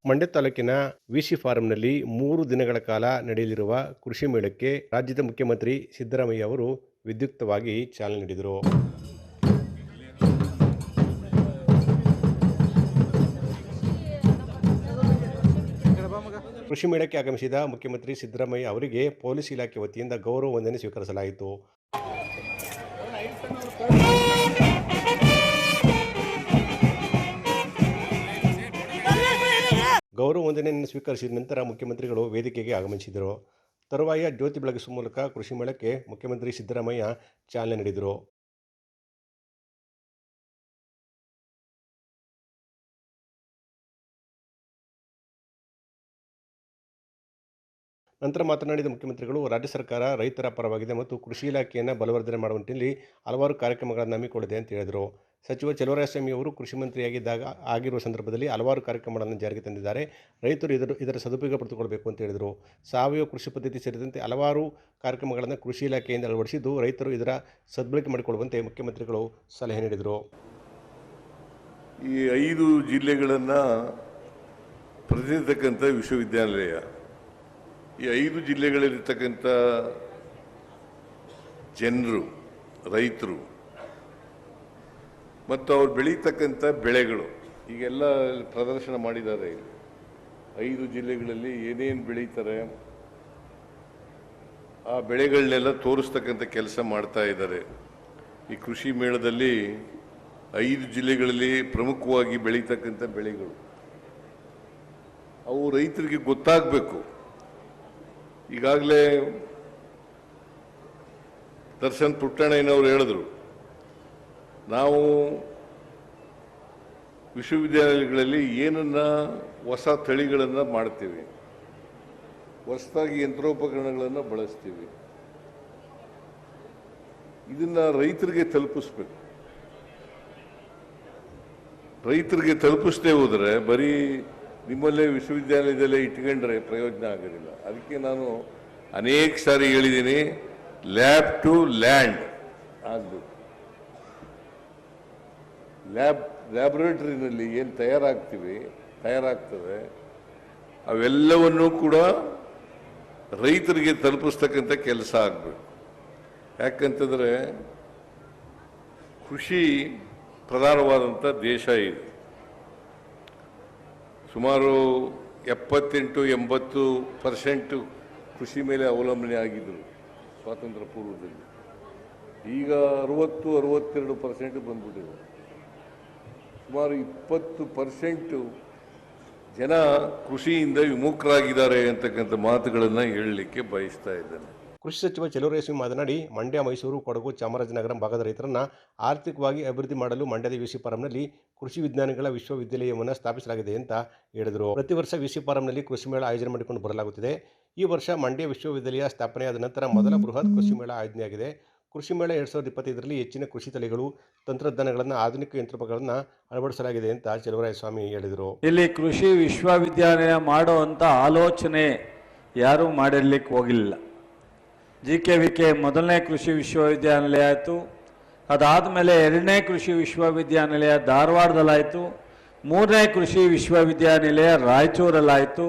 ಮಂಡ್ಯ ತಾಲೂಕಿನ ವಿಸಿ ಫಾರಂನಲ್ಲಿ 3 ದಿನಗಳ ಕಾಲ ನಡೆಯಲಿರುವ ಕೃಷಿ ಮೇಳಕ್ಕೆ ರಾಜ್ಯದ ಮುಖ್ಯಮಂತ್ರಿ ಸಿದ್ದರಾಮಯ್ಯ ಅವರು ವಿದ್ಯುಕ್ತವಾಗಿ ಚಾಲನೆ ನೀಡಿದರು. ಕೃಷಿ ಮೇಳಕ್ಕೆ ಆಗಮಿಸಿದ ಮುಖ್ಯಮಂತ್ರಿ ಸಿದ್ದರಾಮಯ್ಯ ಅವರಿಗೆ ಪೊಲೀಸ್ ಇಲಾಖೆ ವತಿಯಿಂದ ಗೌರವ ವಂದನೆ ಸ್ವೀಕರಿಸಲಾಯಿತು. ಗೌರವ ವಂದನೆಯನ್ನು ಸ್ವೀಕರಿಸಿದ ನಂತರ ಮುಖ್ಯಮಂತ್ರಿಗಳು ವೇದಿಕೆಗೆ ಆಗಮಿಸಿದರು. ತರುವಾಯ ಜ್ಯೋತಿ ಬೆಳಗಿಸುವ ಮೂಲಕ ಕೃಷಿ ಮೇಳಕ್ಕೆ ಮುಖ್ಯಮಂತ್ರಿ ಸಿದ್ದರಾಮಯ್ಯ ಚಾಲನೆ ನೀಡಿದರು. ನಂತರ ಮಾತನಾಡಿದ ಮುಖ್ಯಮಂತ್ರಿಗಳು, ರಾಜ್ಯ ಸರ್ಕಾರ ರೈತರ ಪರವಾಗಿದೆ ಮತ್ತು ಕೃಷಿ ಇಲಾಖೆಯನ್ನು ಬಲವರ್ಧನೆ ಮಾಡುವ ನಿಟ್ಟಿನಲ್ಲಿ ಹಲವಾರು ಕಾರ್ಯಕ್ರಮಗಳನ್ನು ಹಮ್ಮಿಕೊಂಡಿದೆ ಅಂತ ಹೇಳಿದರು. ಸಚಿವ ಚಲುವರಾಯಸ್ವಾಮಿ ಅವರು ಕೃಷಿ ಆಗಿರುವ ಸಂದರ್ಭದಲ್ಲಿ ಹಲವಾರು ಕಾರ್ಯಕ್ರಮಗಳನ್ನು ಜಾರಿಗೆ ತಂದಿದ್ದಾರೆ. ರೈತರು ಇದರ ಸದುಪಯೋಗ ಪಡೆದುಕೊಳ್ಳಬೇಕು ಅಂತ ಹೇಳಿದರು. ಸಾವಯವ ಕೃಷಿ ಪದ್ಧತಿ ಸೇರಿದಂತೆ ಹಲವಾರು ಕಾರ್ಯಕ್ರಮಗಳನ್ನು ಕೃಷಿ ಇಲಾಖೆಯಿಂದ ಅಳವಡಿಸಿದ್ದು ರೈತರು ಇದರ ಸದ್ಬಳಕೆ ಮಾಡಿಕೊಳ್ಳುವಂತೆ ಮುಖ್ಯಮಂತ್ರಿಗಳು ಸಲಹೆ ನೀಡಿದರು. ಈ 5 ಜಿಲ್ಲೆಗಳನ್ನು ಪ್ರತಿನಿಧಿಸತಕ್ಕಂಥ ವಿಶ್ವವಿದ್ಯಾನಿಲಯ, ಈ 5 ಜಿಲ್ಲೆಗಳಲ್ಲಿರ್ತಕ್ಕಂಥ ಜನರು, ರೈತರು ಮತ್ತು ಅವ್ರು ಬೆಳೀತಕ್ಕಂಥ ಬೆಳೆಗಳು ಈಗೆಲ್ಲ ಪ್ರದರ್ಶನ ಮಾಡಿದ್ದಾರೆ. 5 ಜಿಲ್ಲೆಗಳಲ್ಲಿ ಏನೇನು ಬೆಳೀತಾರೆ ಆ ಬೆಳೆಗಳನ್ನೆಲ್ಲ ತೋರಿಸ್ತಕ್ಕಂಥ ಕೆಲಸ ಮಾಡ್ತಾ ಇದ್ದಾರೆ. ಈ ಕೃಷಿ ಮೇಳದಲ್ಲಿ 5 ಜಿಲ್ಲೆಗಳಲ್ಲಿ ಪ್ರಮುಖವಾಗಿ ಬೆಳೀತಕ್ಕಂಥ ಬೆಳೆಗಳು ಅವು ರೈತರಿಗೆ ಗೊತ್ತಾಗಬೇಕು. ಈಗಾಗಲೇ ದರ್ಶನ್ ಪುಟ್ಟಣ್ಣಯ್ಯನವರು ಹೇಳಿದ್ರು, ನಾವು ವಿಶ್ವವಿದ್ಯಾಲಯಗಳಲ್ಲಿ ಏನನ್ನ ಹೊಸ ತಳಿಗಳನ್ನು ಮಾಡ್ತೀವಿ, ಹೊಸದಾಗಿ ಯಂತ್ರೋಪಕರಣಗಳನ್ನು ಬಳಸ್ತೀವಿ, ಇದನ್ನು ರೈತರಿಗೆ ತಲುಪಿಸ್ಬೇಕು. ರೈತರಿಗೆ ತಲುಪಿಸದೆ ಹೋದರೆ ಬರೀ ನಿಮ್ಮಲ್ಲೇ ವಿಶ್ವವಿದ್ಯಾಲಯದಲ್ಲೇ ಇಟ್ಕೊಂಡ್ರೆ ಪ್ರಯೋಜನ ಆಗೋದಿಲ್ಲ. ಅದಕ್ಕೆ ನಾನು ಅನೇಕ ಸಾರಿ ಹೇಳಿದ್ದೀನಿ, ಲ್ಯಾಬ್ ಟು ಲ್ಯಾಂಡ್ ಆಗಬೇಕು. ಲ್ಯಾಬೊರೇಟರಿನಲ್ಲಿ ಏನು ತಯಾರಾಗ್ತದೆ ಅವೆಲ್ಲವನ್ನೂ ಕೂಡ ರೈತರಿಗೆ ತಲುಪಿಸ್ತಕ್ಕಂಥ ಕೆಲಸ ಆಗಬೇಕು. ಯಾಕಂತಂದರೆ ಕೃಷಿ ಪ್ರಧಾನವಾದಂಥ ದೇಶ ಇದೆ. ಸುಮಾರು 78-80% ಕೃಷಿ ಮೇಲೆ ಅವಲಂಬನೆ ಆಗಿದ್ದರು ಸ್ವಾತಂತ್ರ್ಯ ಪೂರ್ವದಲ್ಲಿ. ಈಗ 60-62% ಬಂದ್ಬಿಟ್ಟಿದೆ. ಸುಮಾರು 20% ಜನ ಕೃಷಿಯಿಂದ ವಿಮುಖರಾಗಿದ್ದಾರೆ ಅಂತಕ್ಕಂಥ ಮಾತುಗಳನ್ನು ಹೇಳಲಿಕ್ಕೆ ಬಯಸ್ತಾ ಇದ್ದೇನೆ. ಕೃಷಿ ಸಚಿವ ಚಲುವರಾಯಸ್ವಾಮಿ ಮಾತನಾಡಿ, ಮಂಡ್ಯ, ಮೈಸೂರು, ಕೊಡಗು, ಚಾಮರಾಜನಗರ ಭಾಗದ ರೈತರನ್ನು ಆರ್ಥಿಕವಾಗಿ ಅಭಿವೃದ್ಧಿ ಮಾಡಲು ಮಂಡ್ಯದ ವಿಸಿ ಫಾರಂನಲ್ಲಿ ಕೃಷಿ ವಿಜ್ಞಾನಗಳ ವಿಶ್ವವಿದ್ಯಾಲಯವನ್ನು ಸ್ಥಾಪಿಸಲಾಗಿದೆ ಅಂತ ಹೇಳಿದರು. ಪ್ರತಿ ವರ್ಷ ವಿಸಿ ಫಾರಂನಲ್ಲಿ ಕೃಷಿ ಮೇಳ ಆಯೋಜನೆ ಮಾಡಿಕೊಂಡು ಬರಲಾಗುತ್ತಿದೆ. ಈ ವರ್ಷ ಮಂಡ್ಯ ವಿಶ್ವವಿದ್ಯಾಲಯ ಸ್ಥಾಪನೆಯಾದ ನಂತರ ಮೊದಲ ಬೃಹತ್ ಕೃಷಿ ಮೇಳ ಆಯೋಜನೆಯಾಗಿದೆ. ಕೃಷಿ ಮೇಳ 2025ರಲ್ಲಿ ಹೆಚ್ಚಿನ ಕೃಷಿ ತಳಿಗಳು, ತಂತ್ರಜ್ಞಾನಗಳನ್ನು, ಆಧುನಿಕ ಯಂತ್ರೋಪಕರಣಗಳನ್ನು ಅಳವಡಿಸಲಾಗಿದೆ ಅಂತ ಚಲುವರಾಯಸ್ವಾಮಿ ಹೇಳಿದರು. ಇಲ್ಲಿ ಕೃಷಿ ವಿಶ್ವವಿದ್ಯಾಲಯ ಮಾಡುವಂಥ ಆಲೋಚನೆ ಯಾರೂ ಮಾಡಿರ್ಲಿಕ್ಕೆ ಹೋಗಿಲ್ಲ. JKVK ಮೊದಲನೇ ಕೃಷಿ ವಿಶ್ವವಿದ್ಯಾನಿಲಯ ಆಯಿತು. ಅದಾದಮೇಲೆ 2ನೇ ಕೃಷಿ ವಿಶ್ವವಿದ್ಯಾನಿಲಯ ಧಾರವಾಡದಲ್ಲಾಯಿತು. 3ನೇ ಕೃಷಿ ವಿಶ್ವವಿದ್ಯಾನಿಲಯ ರಾಯಚೂರಲ್ಲಾಯಿತು.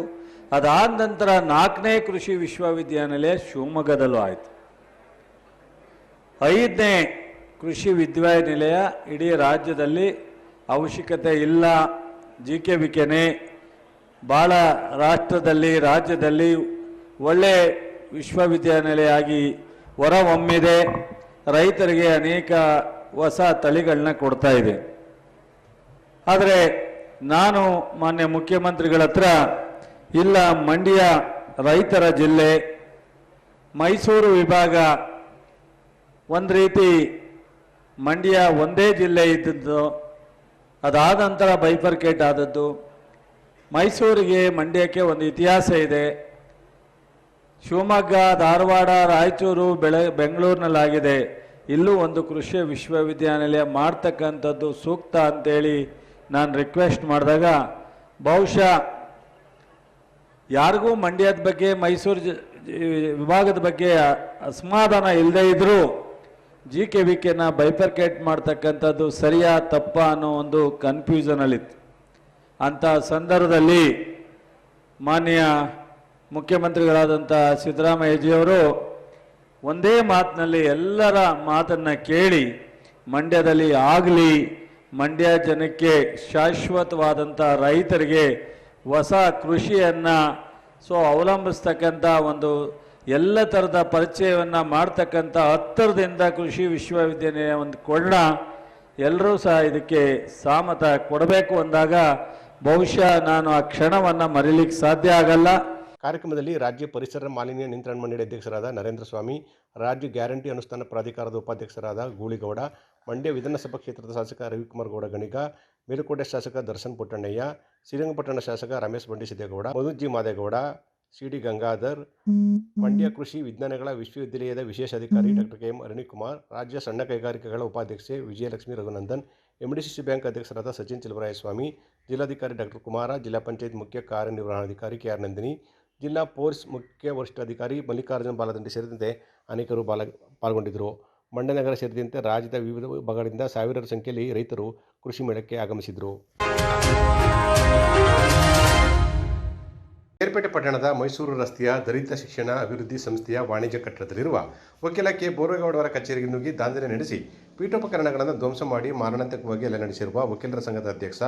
ಅದಾದ ನಂತರ 4ನೇ ಕೃಷಿ ವಿಶ್ವವಿದ್ಯಾನಿಲಯ ಶಿವಮೊಗ್ಗದಲ್ಲೂ ಆಯಿತು. 5ನೇ ಕೃಷಿ ವಿಶ್ವವಿದ್ಯಾನಿಲಯ ಇಡೀ ರಾಜ್ಯದಲ್ಲಿ ಅವಶ್ಯಕತೆ ಇಲ್ಲ, JKVKನೇ ಭಾಳ ರಾಜ್ಯದಲ್ಲಿ ಒಳ್ಳೆ ವಿಶ್ವವಿದ್ಯಾನಿಲಯ ಆಗಿ ಹೊರಹೊಮ್ಮಿದೆ. ರೈತರಿಗೆ ಅನೇಕ ಹೊಸ ತಳಿಗಳನ್ನ ಕೊಡ್ತಾ ಇದೆ. ಆದರೆ ನಾನು ಮಾನ್ಯ ಮುಖ್ಯಮಂತ್ರಿಗಳ ಹತ್ರ, ಇಲ್ಲ, ಮಂಡ್ಯ ರೈತರ ಜಿಲ್ಲೆ, ಮೈಸೂರು ವಿಭಾಗ ಒಂದು ರೀತಿ ಮಂಡ್ಯ ಒಂದೇ ಜಿಲ್ಲೆ ಇದ್ದದ್ದು, ಅದಾದ ನಂತರ ಬೈಫರ್ಕೇಟ್ ಆದದ್ದು. ಮೈಸೂರಿಗೆ ಮಂಡ್ಯಕ್ಕೆ ಒಂದು ಇತಿಹಾಸ ಇದೆ. ಶಿವಮೊಗ್ಗ, ಧಾರವಾಡ, ರಾಯಚೂರು, ಬೆಂಗಳೂರಿನಲ್ಲಾಗಿದೆ. ಇಲ್ಲೂ ಒಂದು ಕೃಷಿ ವಿಶ್ವವಿದ್ಯಾನಿಲಯ ಮಾಡ್ತಕ್ಕಂಥದ್ದು ಸೂಕ್ತ ಅಂತೇಳಿ ನಾನು ರಿಕ್ವೆಸ್ಟ್ ಮಾಡಿದಾಗ, ಬಹುಶಃ ಯಾರಿಗೂ ಮಂಡ್ಯದ ಬಗ್ಗೆ, ಮೈಸೂರು ವಿಭಾಗದ ಬಗ್ಗೆ ಅಸಮಾಧಾನ ಇಲ್ಲದೇ ಇದ್ದರೂ JKVKನ ಬೈಫರ್ಕೇಟ್ ಮಾಡ್ತಕ್ಕಂಥದ್ದು ಸರಿಯಾ ತಪ್ಪ ಅನ್ನೋ ಒಂದು ಕನ್ಫ್ಯೂಷನಲ್ಲಿತ್ತು. ಅಂಥ ಸಂದರ್ಭದಲ್ಲಿ ಮಾನ್ಯ ಮುಖ್ಯಮಂತ್ರಿಗಳಾದಂಥ ಸಿದ್ದರಾಮಯ್ಯಜಿಯವರು ಒಂದೇ ಮಾತಿನಲ್ಲಿ ಎಲ್ಲರ ಮಾತನ್ನು ಕೇಳಿ ಮಂಡ್ಯದಲ್ಲಿ ಆಗಲಿ ಮಂಡ್ಯ ಜನಕ್ಕೆ ಶಾಶ್ವತವಾದಂಥ ರೈತರಿಗೆ ಹೊಸ ಕೃಷಿಯನ್ನು ಅವಲಂಬಿಸ್ತಕ್ಕಂಥ ಒಂದು ಎಲ್ಲ ಥರದ ಪರಿಚಯವನ್ನು ಮಾಡ್ತಕ್ಕಂಥ ಹತ್ತಿರದಿಂದ ಕೃಷಿ ವಿಶ್ವವಿದ್ಯಾಲಯ ಒಂದು ಕೊಳ್ಳ ಎಲ್ಲರೂ ಸಹ ಇದಕ್ಕೆ ಸಹಮತ ಕೊಡಬೇಕು ಅಂದಾಗ ಬಹುಶಃ ನಾನು ಆ ಕ್ಷಣವನ್ನು ಮರೀಲಿಕ್ಕೆ ಸಾಧ್ಯ ಆಗಲ್ಲ. ಕಾರ್ಯಕ್ರಮದಲ್ಲಿ ರಾಜ್ಯ ಪರಿಸರ ಮಾಲಿನ್ಯ ನಿಯಂತ್ರಣ ಮಂಡಳಿ ಅಧ್ಯಕ್ಷರಾದ ನರೇಂದ್ರ ಸ್ವಾಮಿ, ರಾಜ್ಯ ಗ್ಯಾರಂಟಿ ಅನುಷ್ಠಾನ ಪ್ರಾಧಿಕಾರದ ಉಪಾಧ್ಯಕ್ಷರಾದ ಗೂಳಿಗೌಡ, ಮಂಡ್ಯ ವಿಧಾನಸಭಾ ಕ್ಷೇತ್ರದ ಶಾಸಕ ರವಿಕುಮಾರ್ ಗೌಡ ಗಣಿಗ, ಮೇಲುಕೋಟೆ ಶಾಸಕ ದರ್ಶನ್ ಪುಟ್ಟಣ್ಣಯ್ಯ, ಶ್ರೀರಂಗಪಟ್ಟಣ ಶಾಸಕ ರಮೇಶ್ ಬಂಡಿ ಸಿದ್ದೇಗೌಡ, ಮಧುಜಿ ಮಾದೇಗೌಡ, ಸಿಡಿ ಗಂಗಾಧರ್, ಮಂಡ್ಯ ಕೃಷಿ ವಿಜ್ಞಾನಗಳ ವಿಶ್ವವಿದ್ಯಾಲಯದ ವಿಶೇಷ ಅಧಿಕಾರಿ ಡಾಕ್ಟರ್ ಕೆ ಎಂ ಅರುಣಿಕುಮಾರ್, ರಾಜ್ಯ ಸಣ್ಣ ಕೈಗಾರಿಕೆಗಳ ಉಪಾಧ್ಯಕ್ಷೆ ವಿಜಯಲಕ್ಷ್ಮಿ ರಘುನಂದನ್, ಎಂಡಿಸಿಸಿ ಬ್ಯಾಂಕ್ ಅಧ್ಯಕ್ಷರಾದ ಸಚಿನ್ ಚಿಲುವರಾಯಸ್ವಾಮಿ, ಜಿಲ್ಲಾಧಿಕಾರಿ ಡಾಕ್ಟರ್ ಕುಮಾರ, ಜಿಲ್ಲಾ ಪಂಚಾಯತ್ ಮುಖ್ಯ ಕಾರ್ಯನಿರ್ವಹಣಾಧಿಕಾರಿ ಕೆಆರ್ ನಂದಿನಿ, ಜಿಲ್ಲಾ ಪೊಲೀಸ್ ಮುಖ್ಯ ವರಿಷ್ಠಾಧಿಕಾರಿ ಮಲ್ಲಿಕಾರ್ಜುನ ಬಾಲದಂಡಿ ಸೇರಿದಂತೆ ಅನೇಕರು ಪಾಲ್ಗೊಂಡಿದ್ದರು. ಮಂಡ್ಯ ನಗರ ಸೇರಿದಂತೆ ರಾಜ್ಯದ ವಿವಿಧ ಭಾಗಗಳಿಂದ ಸಾವಿರಾರು ಸಂಖ್ಯೆಯಲ್ಲಿ ರೈತರು ಕೃಷಿ ಮೇಳಕ್ಕೆ ಆಗಮಿಸಿದರು. ಕೇರ್ಪೇಟೆ ಪಟ್ಟಣದ ಮೈಸೂರು ರಸ್ತೆಯ ದಲಿತ ಶಿಕ್ಷಣ ಅಭಿವೃದ್ಧಿ ಸಂಸ್ಥೆಯ ವಾಣಿಜ್ಯ ಕಟ್ಟಡದಲ್ಲಿರುವ ವಕೀಲ ಕೆ ಬೋರೇಗೌಡರ ಕಚೇರಿಗೆ ನುಗ್ಗಿ ದಾಂಧಲೆ ನಡೆಸಿ ಪೀಠೋಪಕರಣಗಳನ್ನು ಧ್ವಂಸ ಮಾಡಿ ಮಾರಣಾಂತಿಕವಾಗಿ ಹಲ್ಲೆ ನಡೆಸಿರುವ ವಕೀಲರ ಸಂಘದ ಅಧ್ಯಕ್ಷ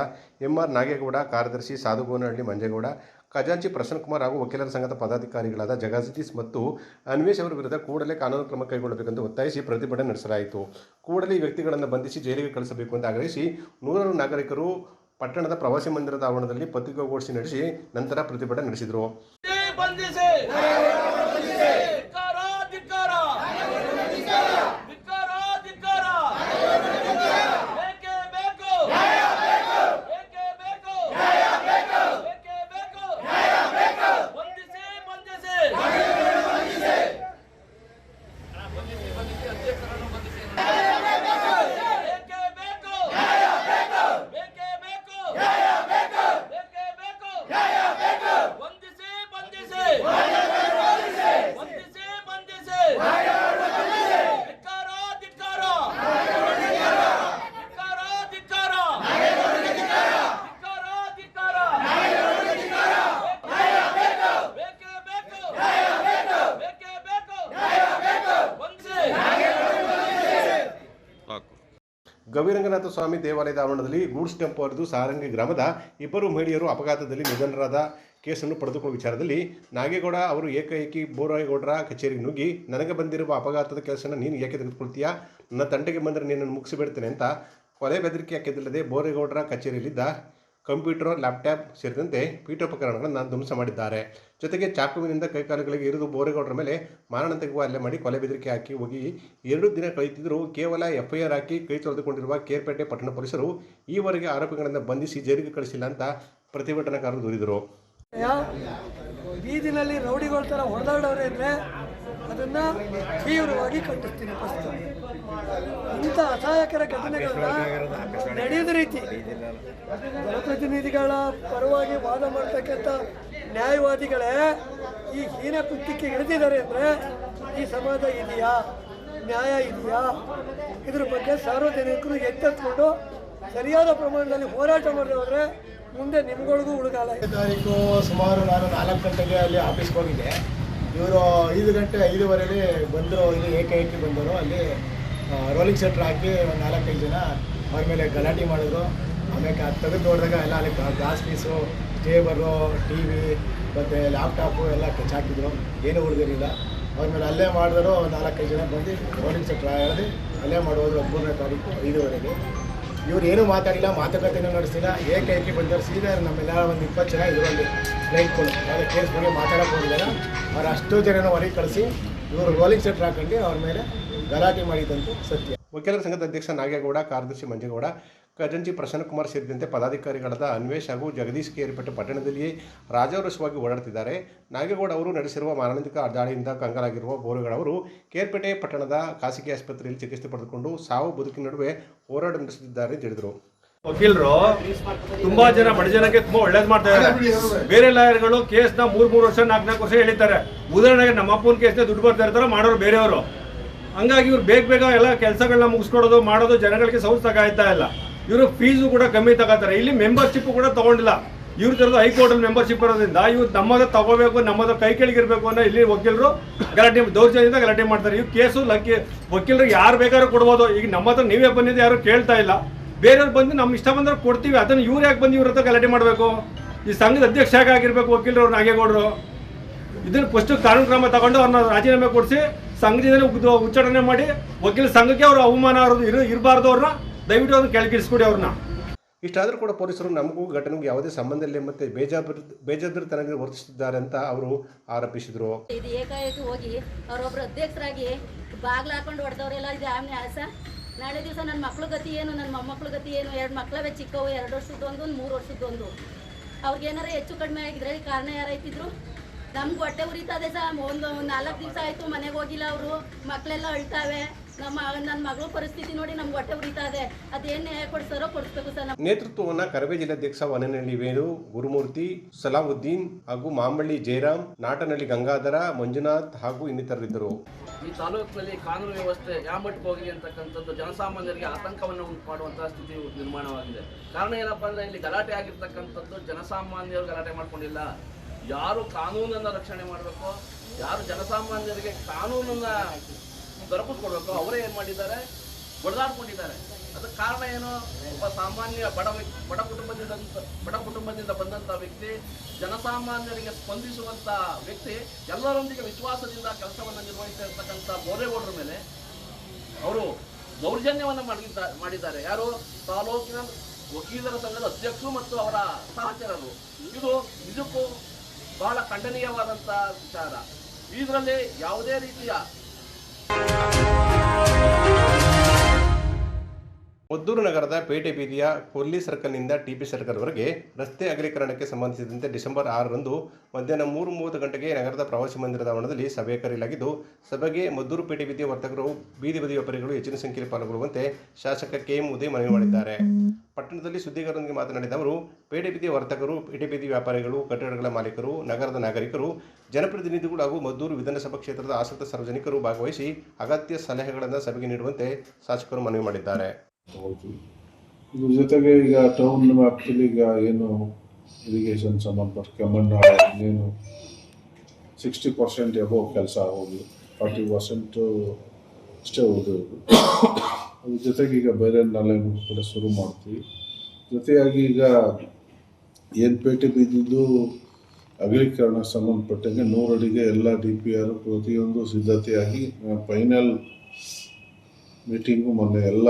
ಎಂಆರ್ ನಾಗೇಗೌಡ, ಕಾರ್ಯದರ್ಶಿ ಸಾಧುಗೋನಹಳ್ಳಿ ಮಂಜೇಗೌಡ, ಖಜಾಂಚಿ ಪ್ರಸನ್ನಕುಮಾರ್ ಹಾಗೂ ವಕೀಲರ ಸಂಘದ ಪದಾಧಿಕಾರಿಗಳಾದ ಜಗದೀಶ್ ಮತ್ತು ಅನ್ವೇಷ್ ಅವರ ವಿರುದ್ಧ ಕೂಡಲೇ ಕಾನೂನು ಕ್ರಮ ಕೈಗೊಳ್ಳಬೇಕೆಂದು ಒತ್ತಾಯಿಸಿ ಪ್ರತಿಭಟನೆ ನಡೆಸಲಾಯಿತು. ಕೂಡಲೇ ಈ ವ್ಯಕ್ತಿಗಳನ್ನು ಬಂಧಿಸಿ ಜೈಲಿಗೆ ಕಳಿಸಬೇಕು ಎಂದು ಆಗ್ರಹಿಸಿ ನೂರಾರು ನಾಗರಿಕರು ಪಟ್ಟಣದ ಪ್ರವಾಸಿ ಮಂದಿರದ ಆವರಣದಲ್ಲಿ ಪತ್ರಿಕಾಗೋಷ್ಠಿ ನಡೆಸಿ ನಂತರ ಪ್ರತಿಭಟನೆ ನಡೆಸಿದರು. ಗವಿರಂಗನಾಥ ಸ್ವಾಮಿ ದೇವಾಲಯದ ಆವರಣದಲ್ಲಿ ಗೂಡ್ಸ್ ಟೆಂಪೋ ಹರಿದು ಸಾರಂಗಿ ಗ್ರಾಮದ ಇಬ್ಬರು ಮಹಿಳೆಯರು ಅಪಘಾತದಲ್ಲಿ ನಿಧನರಾದ ಕೇಸನ್ನು ಪಡೆದುಕೊಳ್ಳುವ ವಿಚಾರದಲ್ಲಿ ನಾಗೇಗೌಡ ಅವರು ಏಕಾಏಕಿ ಬೋರೇಗೌಡರ ಕಚೇರಿಗೆ ನುಗ್ಗಿ ನನಗೆ ಬಂದಿರುವ ಅಪಘಾತದ ಕೆಲಸನ ನೀನು ಏಕೆ ತೆಗೆದುಕೊಳ್ತೀಯಾ, ನನ್ನ ತಂಟೆಗೆ ಬಂದರೆ ನಿನ್ನನ್ನು ಮುಗಿಸಿಬಿಡ್ತೇನೆ ಅಂತ ಕೊಲೆ ಬೆದರಿಕೆ ಹಾಕಿದ್ದಲ್ಲದೆ ಬೋರೇಗೌಡರ ಕಚೇರಿಯಲ್ಲಿದ್ದ ಕಂಪ್ಯೂಟರ್, ಲ್ಯಾಪ್ಟಾಪ್ ಸೇರಿದಂತೆ ಪೀಠೋಪಕರಣಗಳನ್ನು ಧ್ವಂಸ ಮಾಡಿದ್ದಾರೆ. ಜೊತೆಗೆ ಚಾಕುವಿನಿಂದ ಕೈಕಾಲುಗಳಿಗೆ ಇರಿದು ಬೋರೇಗೌಡರ ಮೇಲೆ ಮಾರಣಾಂತಿಕವಾಗಿ ಹಲ್ಲೆ ಮಾಡಿ ಕೊಲೆ ಬೆದರಿಕೆ ಹಾಕಿ ಹೋಗಿ 2 ದಿನ ಕಳೆಯುತ್ತಿದ್ದರೂ ಕೇವಲ ಎಫ್ಐಆರ್ ಹಾಕಿ ಕೈ ತೊಳೆದುಕೊಂಡಿರುವ ಕೇರ್ಪೇಟೆ ಪಟ್ಟಣ ಪೊಲೀಸರು ಈವರೆಗೆ ಆರೋಪಿಗಳನ್ನು ಬಂಧಿಸಿ ಜೈಲಿಗೆ ಕಳಿಸಿಲ್ಲ ಅಂತ ಪ್ರತಿಭಟನಾಕಾರರು ದೂರಿದರು. ಬೀದಿನಲ್ಲಿ ರೌಡಿಗಳ ಥರ ಹೊಡೆದಾಡೋರೆ ಅಂದರೆ ಅದನ್ನು ತೀವ್ರವಾಗಿ ಖಂಡಿಸ್ತೀನಿ. ಫಸ್ಟ್ ಇಂಥ ಅಸಹಾಯಕರ ಘಟನೆಗಳನ್ನ ನಡೆಯದ ರೀತಿ ಜನಪ್ರತಿನಿಧಿಗಳ ಪರವಾಗಿ ವಾದ ಮಾಡ್ತಕ್ಕಂಥ ನ್ಯಾಯವಾದಿಗಳೇ ಈ ಹೀನ ಕೃತ್ಯಕ್ಕೆ ಇಳಿದಿದ್ದಾರೆ ಅಂದರೆ ಈ ಸಮಾಜ ಇದೆಯಾ, ನ್ಯಾಯ ಇದೆಯಾ, ಇದ್ರ ಬಗ್ಗೆ ಸಾರ್ವಜನಿಕರು ಎಚ್ಚೆತ್ತುಕೊಂಡು ಸರಿಯಾದ ಪ್ರಮಾಣದಲ್ಲಿ ಹೋರಾಟ ಮಾಡದೆ ಹೋದರೆ ಮುಂದೆ ನಿಮ್ಗಳಿಗೂ ಉಳುಗಾಲ. ತಾರೀಕು ಸುಮಾರು ನಾನು 4 ಗಂಟೆಗೆ ಅಲ್ಲಿ ಆಫೀಸ್ಗೆ ಹೋಗಿದ್ದೆ. ಇವರು 5 ಗಂಟೆ 5:15 ಬಂದರು. ಇಲ್ಲಿ ಏಕಾಏಕಿ ಬಂದರು. ಅಲ್ಲಿ ರೋಲಿಂಗ್ ಸೆಟ್ರ್ ಹಾಕಿ ಒಂದು 4-5 ಜನ ಅವ್ರ ಮೇಲೆ ಗಲಾಟೆ ಮಾಡಿದ್ರು. ಆಮೇಲೆ ಅದು ತೆಗೆದು ನೋಡಿದಾಗ ಎಲ್ಲ ಅಲ್ಲಿ ಗ್ಲಾಸ್ ಪೀಸು, ಟೇಬರು, ಟಿ ವಿ ಮತ್ತು ಲ್ಯಾಪ್ಟಾಪು ಎಲ್ಲ ಕೆಚ್ಚಾಕಿದ್ರು. ಏನೂ ಉಳಿದಿರಲಿಲ್ಲ. ಅವ್ರ ಮೇಲೆ ಅಲ್ಲೇ ಮಾಡಿದ್ರು. 4-5 ಜನ ಬಂದು ರೋಲಿಂಗ್ ಸೆಟ್ರ್ ಹೇಳಿ ಅಲ್ಲೇ ಮಾಡೋದು 13ನೇ ತಾರೀಕು 5:15. ಇವ್ರು ಏನೂ ಮಾತಾಡಿಲ್ಲ, ಮಾತುಕತೆಯೂ ನಡೆಸಿಲ್ಲ. ಏಕಾಏಕಿ ಬಂದವರು ಸೀದಾ ನಮ್ಮೆಲ್ಲ ಒಂದು 20 ಜನ ಇದರಲ್ಲಿ ಕ್ಲೈಂಟ್ಗಳು ಯಾವುದೇ ಕೇಸ್ ಬಗ್ಗೆ ಮಾತಾಡೋಕೆ ಹೋಗಿದ್ದಾರೆ. ಅವ್ರು ಅಷ್ಟು ಜನನ ಹೊರಗೆ ಕಳಿಸಿ ಇವರು ರೋಲಿಂಗ್ ಸೆಟ್ರ್ ಹಾಕೊಂಡು ಅವ್ರ ಮೇಲೆ ಗಲಾಟೆ ಮಾಡಿದಂತೂ ಸತ್ಯ. ವಕೀಲರ ಸಂಘದ ಅಧ್ಯಕ್ಷ ನಾಗೇಗೌಡ, ಕಾರ್ಯದರ್ಶಿ ಮಂಜೇಗೌಡ, ಖಜಾಂಚಿ ಪ್ರಸನ್ನಕುಮಾರ್ ಸೇರಿದಂತೆ ಪದಾಧಿಕಾರಿಗಳಾದ ಅನ್ವೇಷ್ ಹಾಗೂ ಜಗದೀಶ್ ಕೇರ್ಪೇಟೆ ಪಟ್ಟಣದಲ್ಲಿಯೇ ರಾಜಾರೋಷವಾಗಿ ಓಡಾಡುತ್ತಿದ್ದಾರೆ. ನಾಗೇಗೌಡ ಅವರು ನಡೆಸಿರುವ ಮಾರಣಾಂತಿಕ ದಾಳಿಯಿಂದ ಕಂಗಾಲಾಗಿರುವ ಬೋರೇಗೌಡ ಅವರು ಕೇರ್ಪೇಟೆ ಪಟ್ಟಣದ ಖಾಸಗಿ ಆಸ್ಪತ್ರೆಯಲ್ಲಿ ಚಿಕಿತ್ಸೆ ಪಡೆದುಕೊಂಡು ಸಾವು ಬದುಕಿನ ನಡುವೆ ಹೋರಾಟ ನಡೆಸುತ್ತಿದ್ದಾರೆ ಎಂದು ಹೇಳಿದರು. ವಕೀಲರು ತುಂಬಾ ಜನ ಬಡ ಜನಕ್ಕೆ ತುಂಬಾ ಒಳ್ಳೇದು ಮಾಡ್ತಾ ಇದ್ದಾರೆ. ಬೇರೆ ಲಾಯರ್ಗಳು ಕೇಸ್ನ 3 ವರ್ಷ 4 ವರ್ಷ ಹೇಳಿದ್ದಾರೆ. ಉದಾಹರಣೆಗೆ ನಮ್ಮ ಅಪ್ಪನ ಕೇಸ್ನ ದುಡ್ಡು ಬರ್ತಾ ಇರ್ತಾರೆ ಮಾಡೋರು ಬೇರೆಯವರು. ಹಂಗಾಗಿ ಇವ್ರು ಬೇಗ ಎಲ್ಲ ಕೆಲಸಗಳನ್ನ ಮುಗಿಸ್ಕೊಡೋದು ಮಾಡೋದು ಜನಗಳಿಗೆ ಸೌತ್ ತಗಾಯ್ತಾ ಇಲ್ಲ. ಇವರು ಫೀಸು ಕೂಡ ಕಮ್ಮಿ ತಗೋತಾರೆ. ಇಲ್ಲಿ ಮೆಂಬರ್ಶಿಪ್ ಕೂಡ ತಗೊಂಡಿಲ್ಲ. ಇವ್ರ ಥರದ್ದು ಹೈಕೋರ್ಟಲ್ಲಿ ಮೆಂಬರ್ಶಿಪ್ ಇರೋದ್ರಿಂದ ಇವ್ರು ನಮ್ಮದ ತಗೋಬೇಕು, ನಮ್ಮದ ಕೈ ಕೆಳಗಿರ್ಬೇಕು ಅನ್ನೋ ಇಲ್ಲಿ ವಕೀಲರು ಗಲಾಟೆ ದೌರ್ಜನ್ಯದಿಂದ ಗಲಾಟೆ ಮಾಡ್ತಾರೆ. ಇವ್ರು ಕೇಸು ವಕೀಲರಿಗೆ ಯಾರು ಬೇಕಾದ್ರೂ ಕೊಡ್ಬೋದು. ಈಗ ನಮ್ಮ ಹತ್ರ ನೀವೇ ಬಂದಿದ್ದು ಯಾರು ಕೇಳ್ತಾ ಇಲ್ಲ, ಬೇರೆಯವ್ರು ಬಂದು ನಮ್ಮ ಇಷ್ಟ ಬಂದ್ರೆ ಕೊಡ್ತೀವಿ. ಅದನ್ನು ಇವ್ರು ಯಾಕೆ ಬಂದು ಇವ್ರ ಹತ್ರ ಗಲಾಟೆ ಮಾಡಬೇಕು? ಈ ಸಂಘದ ಅಧ್ಯಕ್ಷ ಯಾಕೆ ಆಗಿರ್ಬೇಕು ವಕೀಲರು ಅವ್ರು ನಾಗೇಗೌಡರು? ಇದನ್ನು ಫಸ್ಟ್ ಕಾನೂನು ಕ್ರಮ ತಗೊಂಡು ಅವ್ರನ್ನ ರಾಜೀನಾಮೆ ಕೊಡಿಸಿ ಸಂಘದಿಂದ ಉಚ್ಚಾಟನೆ ಮಾಡಿ ವಕೀಲ ಸಂಘಕ್ಕೆ ಅವರು ಅವಮಾನ ಇರಬಾರ್ದು. ಅವ್ರನ್ನ ದಯವಿಟ್ಟು ಅವ್ರನ್ನ ಕೆಳಗಿಳಿಸ್ಕೊಡಿ ಅವ್ರನ್ನ. ಇಷ್ಟಾದರೂ ಕೂಡ ಪೊಲೀಸರು ನಮಗೂ ಘಟನೆಗೂ ಯಾವುದೇ ಸಂಬಂಧ ಇಲ್ಲ ಮತ್ತು ಬೇಜವಾಬ್ದಾರಿತನವಾಗಿ ವರ್ತಿಸುತ್ತಿದ್ದಾರೆ ಅಂತ ಅವರು ಆರೋಪಿಸಿದರು. ಇದು ಏಕಾಏಕಿ ಹೋಗಿ ಅವರೊಬ್ಬರು ಅಧ್ಯಕ್ಷರಾಗಿ ಬಾಗ್ಲು ಹಾಕೊಂಡು ಹೊಡೆದವರೆಲ್ಲ ಇದು ನ್ಯಾಸ. ನಾಳೆ ದಿವಸ ನನ್ನ ಮಕ್ಳ ಗತಿ ಏನು, ನನ್ನ ಮೊಮ್ಮಕ್ಳ ಗತಿ ಏನು? 2 ಮಕ್ಕಳವೇ ಚಿಕ್ಕವು, 2 ವರ್ಷದೊಂದು 3 ವರ್ಷದೊಂದು. ಅವ್ರಿಗೇನಾರ ಹೆಚ್ಚು ಕಡಿಮೆ ಆಗಿದ್ರೆ ಕಾರಣ ಯಾರಾಯ್ತಿದ್ರು? ನಮ್ಗೆ ಹೊಟ್ಟೆ ಉರಿತದೆ ಸಹ. ಒಂದು 4 ದಿವಸ ಆಯಿತು ಮನೆಗೆ ಹೋಗಿಲ್ಲ ಅವರು. ಮಕ್ಕಳೆಲ್ಲ ಅಳ್ತಾವೆ. ನನ್ನ ಮಗಳ ಪರಿಸ್ಥಿತಿ ನೋಡಿ ನಮ್ಗೆ ಹೊಟ್ಟೆ ಉರಿತದೆ. ಅದೇನು ನ್ಯಾಯ ಕೊಡ್ತಾರೋ ಕೊಡಿಸ್ಬೇಕು ಸರ್. ನೇತೃತ್ವವನ್ನು ಕರವೇ ಜಿಲ್ಲಾಧ್ಯಕ್ಷ ವನನಹಳ್ಳಿ ವೇಣು, ಗುರುಮೂರ್ತಿ, ಸಲಾವುದ್ದೀನ್ ಹಾಗೂ ಮಾಂಬಳ್ಳಿ ಜಯರಾಮ್, ನಾಟನಹಳ್ಳಿ ಗಂಗಾಧರ, ಮಂಜುನಾಥ್ ಹಾಗೂ ಇನ್ನಿತರರಿದ್ದರು. ಈ ತಾಲೂಕಿನಲ್ಲಿ ಕಾನೂನು ವ್ಯವಸ್ಥೆ ಯಾವ ಮಟ್ಟಕ್ಕೆ ಹೋಗಿದೆ ಅಂತಕ್ಕಂಥದ್ದು ಜನಸಾಮಾನ್ಯರಿಗೆ ಆತಂಕವನ್ನು ಉಂಟು ಮಾಡುವಂತಹ ಸ್ಥಿತಿ ನಿರ್ಮಾಣವಾಗಿದೆ. ಕಾರಣ ಏನಪ್ಪ ಅಂದರೆ ಇಲ್ಲಿ ಗಲಾಟೆ ಆಗಿರ್ತಕ್ಕಂಥದ್ದು ಜನಸಾಮಾನ್ಯರು ಗಲಾಟೆ ಮಾಡ್ಕೊಂಡಿಲ್ಲ. ಯಾರು ಕಾನೂನನ್ನು ರಕ್ಷಣೆ ಮಾಡಬೇಕು, ಯಾರು ಜನಸಾಮಾನ್ಯರಿಗೆ ಕಾನೂನನ್ನು ದೊರಕಿಸ್ಕೊಡ್ಬೇಕು, ಅವರೇ ಏನು ಮಾಡಿದ್ದಾರೆ, ಹೊಡೆದಾಡ್ಕೊಂಡಿದ್ದಾರೆ. ಅದಕ್ಕೆ ಕಾರಣ ಏನು? ಒಬ್ಬ ಸಾಮಾನ್ಯ ಬಡ ಕುಟುಂಬದಿಂದ ಬಂದಂಥ ವ್ಯಕ್ತಿ, ಜನಸಾಮಾನ್ಯರಿಗೆ ಸ್ಪಂದಿಸುವಂಥ ವ್ಯಕ್ತಿ, ಎಲ್ಲರೊಂದಿಗೆ ವಿಶ್ವಾಸದಿಂದ ಕೆಲಸವನ್ನು ನಿರ್ವಹಿಸ್ತಾ ಇರ್ತಕ್ಕಂಥ ಬೋರೇಗೌಡರ ಮೇಲೆ ಅವರು ದೌರ್ಜನ್ಯವನ್ನು ಮಾಡಿದ್ದಾರೆ. ಯಾರು? ತಾಲೂಕಿನ ವಕೀಲರ ಸಂಘದ ಅಧ್ಯಕ್ಷರು ಮತ್ತು ಅವರ ಸಹಚರರು. ಇದು ನಿಜಕ್ಕೂ ಬಹಳ ಖಂಡನೀಯವಾದಂಥ ವಿಚಾರ. ಇದರಲ್ಲಿ ಯಾವುದೇ ರೀತಿಯ ಮದ್ದೂರು ನಗರದ ಪೇಟೆ ಬೀದಿಯ ಕೊಲ್ಲಿ ಸರ್ಕಲ್ನಿಂದ ಟಿಪಿ ಸರ್ಕಲ್ವರೆಗೆ ರಸ್ತೆ ಅಗಲೀಕರಣಕ್ಕೆ ಸಂಬಂಧಿಸಿದಂತೆ ಡಿಸೆಂಬರ್ 6ರಂದು ಮಧ್ಯಾಹ್ನ 3:30 ಗಂಟೆಗೆ ನಗರದ ಪ್ರವಾಸಿ ಮಂದಿರದ ಆವರಣದಲ್ಲಿ ಸಭೆ ಕರೆಯಲಾಗಿದ್ದು, ಸಭೆಗೆ ಮದ್ದೂರು ಪೇಟೆ ಬೀದಿಯ ವರ್ತಕರು, ಬೀದಿ ಬದಿ ವ್ಯಾಪಾರಿಗಳು ಹೆಚ್ಚಿನ ಸಂಖ್ಯೆಯಲ್ಲಿ ಪಾಲ್ಗೊಳ್ಳುವಂತೆ ಶಾಸಕ KM ಉದಯ್ ಮನವಿ ಮಾಡಿದ್ದಾರೆ. ಪಟ್ಟಣದಲ್ಲಿ ಸುದ್ದಿಗಾರರೊಂದಿಗೆ ಮಾತನಾಡಿದ ಅವರು, ಪೇಟೆ ಬೀದಿಯ ವರ್ತಕರು, ಪೇಟೆ ಬೀದಿ ವ್ಯಾಪಾರಿಗಳು, ಕಟ್ಟಡಗಳ ಮಾಲೀಕರು, ನಗರದ ನಾಗರಿಕರು, ಜನಪ್ರತಿನಿಧಿಗಳು ಹಾಗೂ ಮದ್ದೂರು ವಿಧಾನಸಭಾ ಕ್ಷೇತ್ರದ ಆಸಕ್ತ ಸಾರ್ವಜನಿಕರು ಭಾಗವಹಿಸಿ ಅಗತ್ಯ ಸಲಹೆಗಳನ್ನು ಸಭೆಗೆ ನೀಡುವಂತೆ ಶಾಸಕರು ಮನವಿ ಮಾಡಿದ್ದಾರೆ. ಇದ್ರ ಜೊತೆಗೆ ಈಗ ಟೌನ್ ವ್ಯಾಪ್ತಿಯಲ್ಲಿ ಈಗ ಏನು ಇರಿಗೇಷನ್ ಸಂಬಂಧಪಟ್ಟ ಕೆಮ್ಮಣ್ಣಾಳ ಇನ್ನೇನು 60% ಎಬೋ ಕೆಲಸ ಆಗೋದು, 40% ಅಷ್ಟೇ ಓದೋದು. ಅದ್ರ ಜೊತೆಗೆ ಈಗ ಬೇರೆ ನಾಲೆನೂ ಕೂಡ ಶುರು ಮಾಡ್ತೀವಿ. ಜೊತೆಯಾಗಿ ಈಗ ಏನು ಪೇಟೆ ಬಿದ್ದಿದ್ದು ಅಗಲೀಕರಣ ಸಂಬಂಧಪಟ್ಟಂಗೆ 100 ಅಡಿಗೆ ಎಲ್ಲ DPR ಪ್ರತಿಯೊಂದು ಸಿದ್ಧತೆಯಾಗಿ ಫೈನಲ್ ಮೀಟಿಂಗು ಮೊನ್ನೆ ಎಲ್ಲ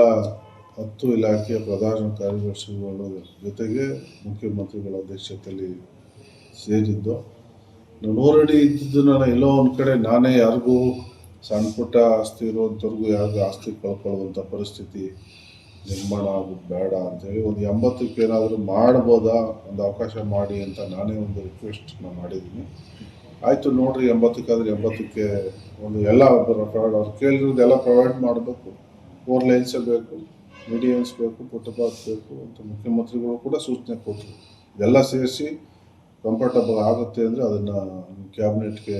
10 ಇಲಾಖೆಯ ಪ್ರಧಾನ ಕಾರ್ಯದರ್ಶಿಗಳ ಜೊತೆಗೆ ಮುಖ್ಯಮಂತ್ರಿಗಳ ಅಧ್ಯಕ್ಷತೆಯಲ್ಲಿ ಸೇರಿದ್ದು. 100 ಅಡಿ ಇದ್ದಿದ್ದು ನಾನು ಎಲ್ಲೋ ಒಂದು ಕಡೆ ನಾನೇ ಯಾರಿಗೂ ಸಣ್ಣ ಪುಟ್ಟ ಆಸ್ತಿ ಇರುವಂಥವ್ರಿಗೂ ಯಾರಿಗೂ ಆಸ್ತಿ ಕಳ್ಕೊಳ್ಳುವಂಥ ಪರಿಸ್ಥಿತಿ ನಿರ್ಮಾಣ ಆಗೋದು ಬೇಡ ಅಂತೇಳಿ ಒಂದು 80ಕ್ಕೆ ಏನಾದರೂ ಮಾಡ್ಬೋದಾ, ಒಂದು ಅವಕಾಶ ಮಾಡಿ ಅಂತ ನಾನೇ ಒಂದು ರಿಕ್ವೆಸ್ಟ್ನ ಮಾಡಿದ್ದೀನಿ. ಆಯಿತು ನೋಡಿರಿ, 80ಕ್ಕಾದ್ರೆ 80ಕ್ಕೆ ಒಂದು ಎಲ್ಲ ಅವ್ರು ಕೇಳಿರೋದೆಲ್ಲ ಪ್ರೊವೈಡ್ ಮಾಡಬೇಕು. 4 ಲೈನ್ಸೇ ಬೇಕು, ಮೀಡಿಯಮ್ಸ್ ಬೇಕು, ಫುಟ್ಪಾತ್ ಬೇಕು ಅಂತ ಮುಖ್ಯಮಂತ್ರಿಗಳು ಕೂಡ ಸೂಚನೆ ಕೊಟ್ಟರು. ಇದೆಲ್ಲ ಸೇರಿಸಿ ಕಂಫರ್ಟಬಲ್ ಆಗುತ್ತೆ ಅಂದರೆ ಅದನ್ನು ಕ್ಯಾಬಿನೆಟ್ಗೆ